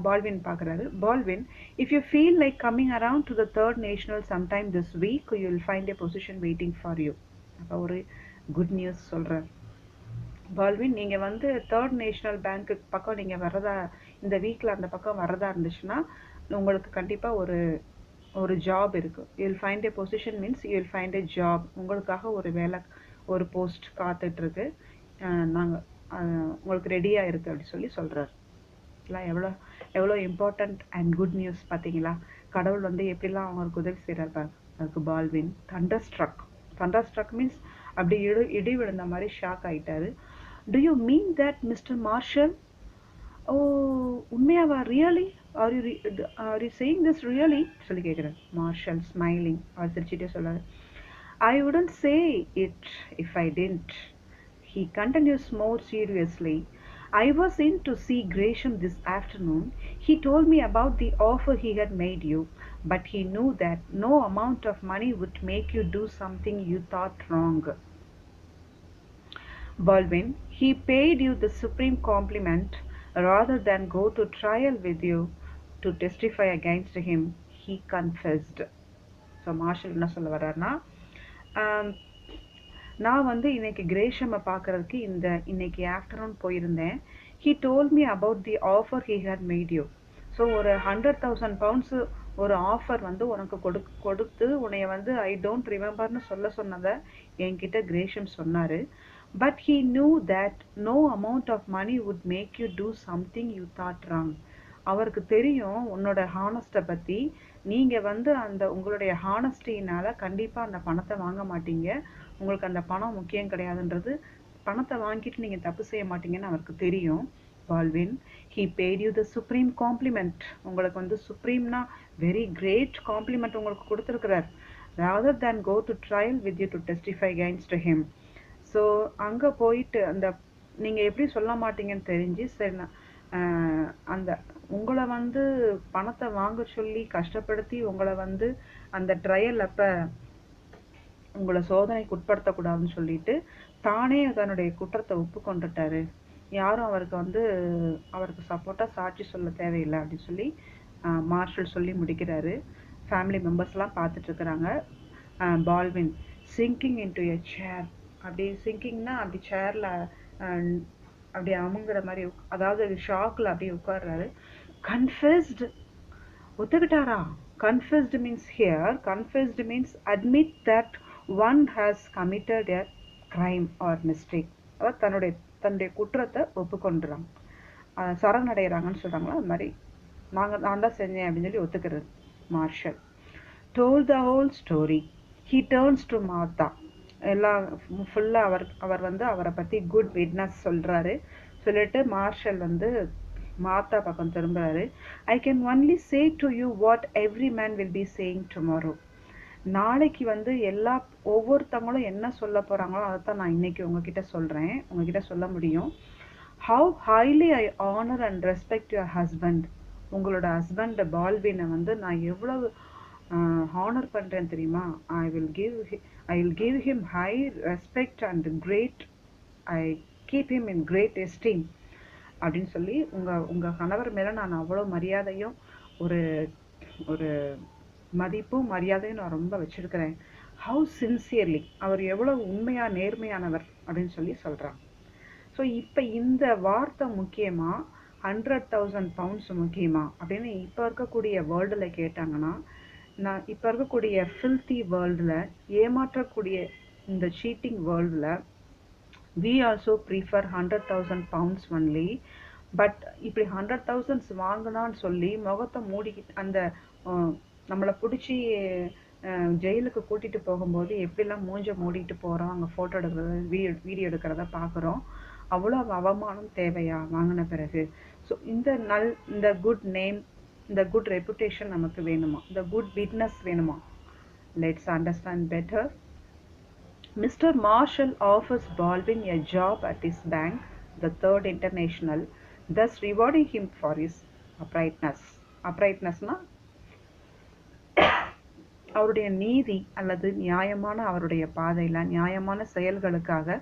Speaker 1: பால்வின் பார்க்குறாரு. Baldwin, if you feel like coming around to the third national sometime this week you will find a position waiting for you. அப்போ ஒரு good news சொல்கிறார். Baldwin, நீங்கள் வந்து third national பேங்க்கு பக்கம் நீங்கள் வர்றதா, இந்த வீக்கில் அந்த பக்கம் வர்றதா இருந்துச்சுன்னா உங்களுக்கு கண்டிப்பாக ஒரு ஜாப் இருக்குது. You will find a position means you will find a job. உங்களுக்காக ஒரு வேலை, ஒரு போஸ்ட் காத்துட்ருக்கு, நாங்கள் உங்களுக்கு ரெடியாக இருக்குது அப்படி சொல்லி சொல்கிறார். இல்லை எவ்வளோ இம்பார்ட்டண்ட் அண்ட் குட் நியூஸ் பார்த்தீங்களா? கடவுள் வந்து எப்படிலாம் அவங்களுக்கு உதவி செய்கிறார். அதுக்கு பால்வின் தண்டர்ஸ்ட்ரக் மீன்ஸ் அப்படி இடி விழுந்த மாதிரி ஷாக் ஆகிட்டாரு. Do you mean that mister Marshall? ஓ உண்மையாவா? Really? Are you saying this really சொல்லி கேட்குறாரு. மார்ஷல் ஸ்மைலிங், அவர் சிரிச்சிட்டே சொல்றாரு, I wouldn't say it if I didn't. He continues more seriously. I was in to see Gresham this afternoon. He told me about the offer he had made you, but he knew that no amount of money would make you do something you thought wrong. Baldwin, he paid you the supreme compliment rather than go to trial with you to testify against him, he confessed. So Marshall என்ன சொல்ல வர்றாருன்னா, நான் வந்து இன்னைக்கு கிரேஷமை பார்க்கறதுக்கு இன்னைக்கு afternoon போயிருந்தேன். He told me about the offer he had made you. So ஒரு 100,000 pounds ஒரு ஆஃபர் வந்து உனக்கு கொடுத்து உன்னைய வந்து ஐ டோன்ட் ரிமெம்பர்னு சொன்னதை என்கிட்ட கிரேஷம் சொன்னார். But he knew that no amount of money would make you do something you thought wrong. அவருக்கு தெரியும் உன்னோட ஹானஸ்ட்டை பற்றி. நீங்கள் வந்து உங்களுடைய ஹானஸ்டினால் கண்டிப்பாக அந்த பணத்தை வாங்க மாட்டீங்க. உங்களுக்கு அந்த பணம் முக்கியம் கிடையாதுன்றது, பணத்தை வாங்கிட்டு நீங்கள் தப்பு செய்ய மாட்டீங்கன்னு அவருக்கு தெரியும். Baldwin, he paid you the supreme compliment. உங்களுக்கு வந்து சுப்ரீம்னா வெரி கிரேட் காம்ப்ளிமெண்ட் உங்களுக்கு கொடுத்துருக்கிறார். rather than go to trial with you to testify against him. So அங்கே போயிட்டு நீங்கள் எப்படி சொல்ல மாட்டீங்கன்னு தெரிஞ்சு சரி நான் உங்களை வந்து பணத்தை வாங்க சொல்லி கஷ்டப்படுத்தி உங்களை வந்து அந்த ட்ரையல் அப்போ உங்களை சோதனைக்கு உட்படுத்தக்கூடாதுன்னு சொல்லிட்டு தானே தன்னுடைய குற்றத்தை ஒப்புக்கொண்டுட்டாரு. யாரும் அவருக்கு சப்போர்ட்டாக சாட்சி சொல்ல தேவையில்லை அப்படின்னு சொல்லி மார்ஷல் சொல்லி முடிக்கிறாரு. ஃபேமிலி மெம்பர்ஸ்லாம் பார்த்துட்ருக்குறாங்க. Baldwin sinking into a chair. அப்படி சிங்கிங்னா அப்படி சேரில் அப்படி அமுங்குற மாதிரி, அதாவது ஷாக்கில் அப்படியே உட்கார்றாரு. கன்ஃபெஸ்டு, ஒத்துக்கிட்டாரா? Confessed means here, confessed means admit that one has committed a crime or mistake. அதாவது தன்னுடைய குற்றத்தை ஒப்புக்கொண்டுறாங்க, சரணடைகிறாங்கன்னு சொல்கிறாங்களா, அது மாதிரி நான் தான் செஞ்சேன் அப்படின்னு சொல்லி ஒத்துக்கிறது. Marshall told the whole story. He turns to Martha. எல்லாம் ஃபுல்லாக அவர் வந்து அவரை பற்றி குட் விட்னஸ் சொல்கிறாரு. சொல்லிட்டு மார்ஷல் வந்து மார்த்தா பக்கம் திரும்புகிறாரு. I can only say to you what every man will be saying tomorrow. நாளைக்கு வந்து ஒவ்வொருத்தவங்களும் என்ன சொல்ல போகிறாங்களோ அதை தான் நான் இன்னைக்கு உங்ககிட்ட சொல்கிறேன், உங்ககிட்ட சொல்ல முடியும். How highly I honour and respect your husband. உங்களோட ஹஸ்பண்ட் பால்வினை வந்து நான் எவ்வளவு ஹானர் பண்ணுறேன் தெரியுமா? I will give him high respect and great, I keep him in great esteem அப்படின்னு சொல்லி உங்கள் கணவர் மேலே நான் அவ்வளோ மரியாதையும் ஒரு மதிப்பும் மரியாதையும் நான் ரொம்ப வச்சுருக்கிறேன். ஹவு சின்சியர்லி, அவர் எவ்வளோ உண்மையாக நேர்மையானவர் அப்படின்னு சொல்லி சொல்கிறாங்க. ஸோ இப்போ இந்த வார்த்தை முக்கியமா 100,000 pounds முக்கியமா அப்படின்னு இப்போ இருக்கக்கூடிய வேர்ல்டில் கேட்டாங்கன்னா, நான் இப்போ இருக்கக்கூடிய ஃபில்த்தி வேர்ல்டில், ஏமாற்றக்கூடிய இந்த சீட்டிங் வேர்ல்டில், we also prefer 100,000 pounds only. But இப்படி 100,000 வாங்கினான்னு சொல்லி முகத்தை மூடிக்கிட்டு அந்த நம்மளை பிடிச்சி ஜெயிலுக்கு கூட்டிகிட்டு போகும்போது எப்படிலாம் மூஞ்ச மூடிட்டு போகிறோம், அங்கே ஃபோட்டோ எடுக்கிறது, வீடியோ எடுக்கிறத பார்க்குறோம். அவ்வளோ அவமானம் தேவையா வாங்கின பிறகு? ஸோ இந்த குட் நேம், இந்த குட் ரெப்புடேஷன் நமக்கு வேணுமா? இந்த குட் விட்னஸ் வேணுமா? Let's understand better. Mr. Marshall offers Baldwin a job at his bank, the Third International, thus rewarding him for his uprightness. Uprightnessனா அவருடைய நீதி அல்லது நியாயமான அவருடைய பாதையில் நியாயமான செயல்களுக்காக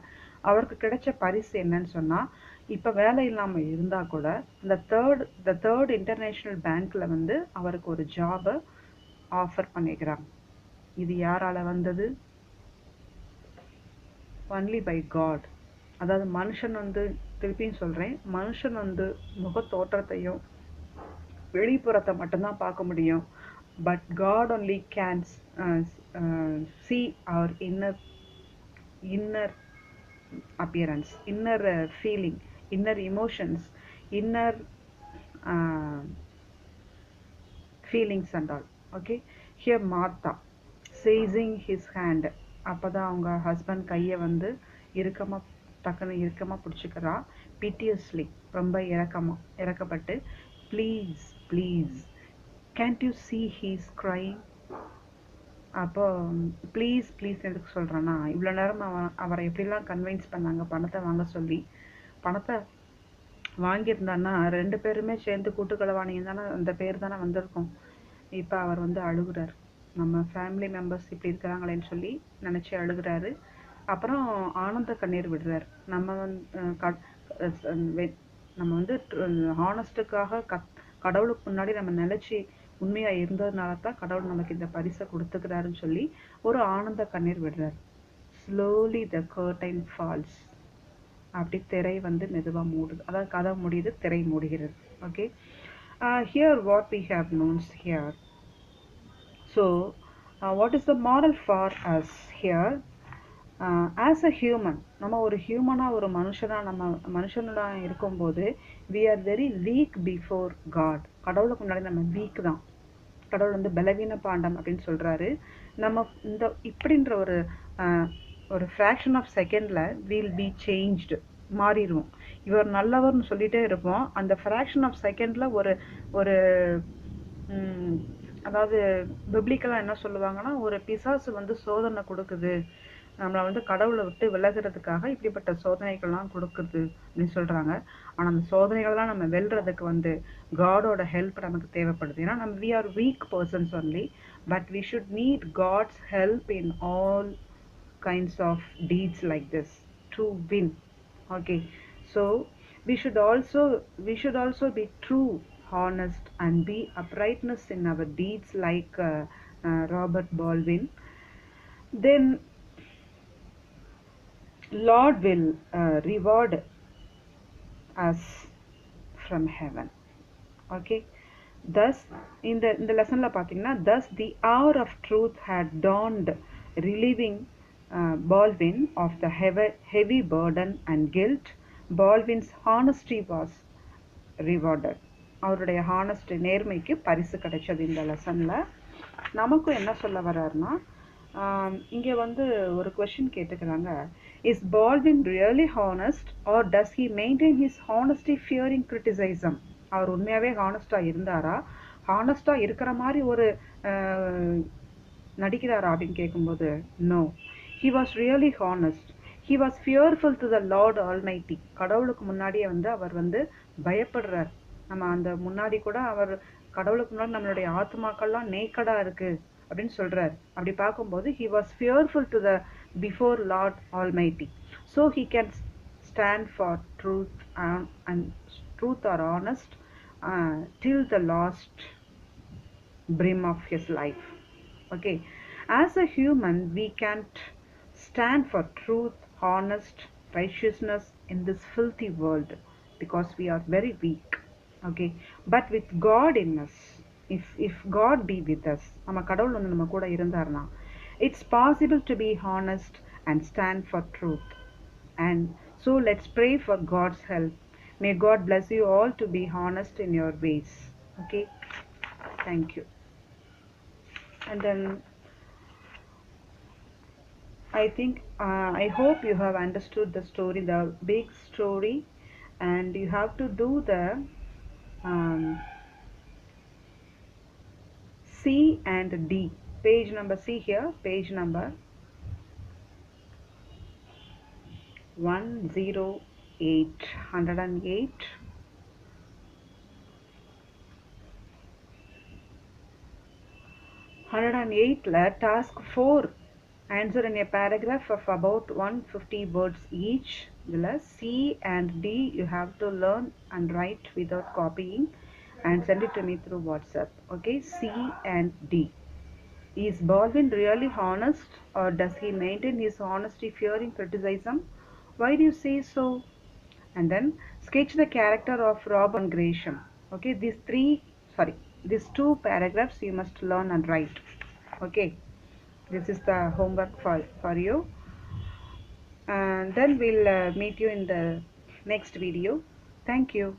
Speaker 1: அவருக்கு கிடைச்ச பரிசு என்னன்னு சொன்னால், இப்போ வேலை இல்லாமல் இருந்தால் கூட த தேர்ட் இன்டர்நேஷ்னல் பேங்க்கில் வந்து அவருக்கு ஒரு ஜாபை ஆஃபர் பண்ணிக்கிறாங்க. இது யாரால் வந்தது? Only by God. அதாவது மனுஷன் வந்து, திருப்பியும் சொல்கிறேன், மனுஷன் வந்து முகத்தோற்றத்தையும் வெளிப்புறத்தை மட்டும்தான் பார்க்க முடியும். But God only can see our inner appearance, inner feeling, inner emotions, inner feelings and all. Okay, here Martha seizing his hand, அப்பதான் அவங்க ஹஸ்பண்ட் கையை வந்து டக்குன்னு இறுக்கமாக பிடிச்சிக்கிறா. பிட்டியஸ்லி, ரொம்ப இறக்கப்பட்டு, please please can't you see he's crying? அப்போ ப்ளீஸ் ப்ளீஸ் எதுக்கு சொல்கிறேன்னா, இவ்வளோ நேரம் அவரை எப்படிலாம் கன்வின்ஸ் பண்ணாங்க பணத்தை வாங்க சொல்லி. பணத்தை வாங்கியிருந்தான்னா 2 பேருமே சேர்ந்து கூட்டுக்களவாணிங்க தானே, அந்த பேர் தானே வந்திருக்கும். இப்போ அவர் வந்து அழுகுறார். நம்ம ஃபேமிலி மெம்பர்ஸ் இப்படி இருக்கிறாங்களேன்னு சொல்லி நினச்சி அழுகிறாரு. அப்புறம் ஆனந்த கண்ணீர் விடுறார். நம்ம வந்து ஹானஸ்ட்டுக்காக கடவுளுக்கு முன்னாடி நம்ம நினச்சி உண்மையாக இருந்ததுனால தான் கடவுள் நமக்கு இந்த பரிசை கொடுத்துக்கிறாருன்னு சொல்லி ஒரு ஆனந்த கண்ணீர் விடுறார். Slowly the curtain falls. அப்படி திரை வந்து மெதுவாக மூடுது. அதாவது கதை முடியுது, திரை மூடுகிறது. Okay, here what we have knowns here. So what is the moral for us here? As a human, நம்ம ஒரு ஹியூமனாக, ஒரு மனுஷனாக இருக்கும்போது we are very weak before God. கடவுளுக்கு முன்னாடி நம்ம வீக் தான். கடவுள் வந்து பலவீன பாண்டம் அப்படின்னு சொல்கிறாரு. நம்ம இப்படின்ற ஒரு ஃப்ராக்ஷன் ஆஃப் செகண்டில் வில் பி சேஞ்ச்டு, மாறிடுவோம். இவர் நல்லவர்னு சொல்லிகிட்டே இருப்போம். அந்த ஃப்ராக்ஷன் ஆஃப் செகண்டில் ஒரு அதாவது பிப்ளிக்கலாக என்ன சொல்லுவாங்கன்னா, ஒரு பிசாசு வந்து சோதனை கொடுக்குது, நம்மளை வந்து கடவுளை விட்டு விலகிறதுக்காக இப்படிப்பட்ட சோதனைகள்லாம் கொடுக்குது அப்படின்னு சொல்கிறாங்க. ஆனால் அந்த சோதனைகள்லாம் நம்ம வெல்றதுக்கு வந்து காடோட ஹெல்ப் நமக்கு தேவைப்படுது. ஏன்னா நம்ம we are weak persons only, but we should need God's help in all kinds of deeds like this to win. Okay, so we should also be true, honest and be uprightness in our deeds like Robert Baldwin. Then Lord will reward us from heaven. Okay, thus in the lesson la pathina, thus the hour of truth had dawned, relieving Baldwin of the heavy burden and guilt. Baldwin's honesty was rewarded. அவருடைய honest, நேர்மைக்கு பரிசு கிடைச்சது. இந்த லெசனில் நமக்கும் என்ன சொல்ல வர்றாருன்னா, இங்கே வந்து ஒரு கொஷின் கேட்டுக்கிறாங்க. Is Baldwin really honest or does he maintain his honesty fearing criticism? அவர் உண்மையாகவே ஹானஸ்டாக இருந்தாரா, ஹானஸ்டாக இருக்கிற மாதிரி ஒரு நடிக்கிறாரா அப்படின்னு கேட்கும்போது, no, he was really honest. He was fearful to the Lord Almighty. கடவுளுக்கு முன்னாடியே வந்து அவர் வந்து பயப்படுறார். நம்ம அந்த முன்னாடி கூட அவர் கடவுளுக்கு முன்னாடி நம்மளுடைய ஆத்மாக்கள்லாம் நேக்கடாக இருக்குது அப்படின்னு சொல்கிறார். அப்படி பார்க்கும்போது he was fearful to the before Lord Almighty, so he can stand for truth and truth or honest till the last brim of his life. Okay, as a human we can't stand for truth, honest, righteousness in this filthy world because we are very weak. Okay, but with God in us, if God be with us, நம்ம கடவுள் வந்து நம்ம கூட இருந்தார்னா, it's possible to be honest and stand for truth. And so let's pray for God's help. May God bless you all to be honest in your ways. Okay, thank you. And then I hope you have understood the story, the big story, and you have to do the um, C and D. Page number, see here, page number 108, 108. 108 task 4. Answer in a paragraph of about 150 words each. The C and D you have to learn and write without copying and send it to me through WhatsApp. Okay, C and D. Is Baldwin really honest, or does he maintain his honesty fearing criticism? Why do you say so? And then sketch the character of Robert Gresham. Okay, these two paragraphs you must learn and write. Okay, this is the homework for you, and then we'll meet you in the next video. Thank you.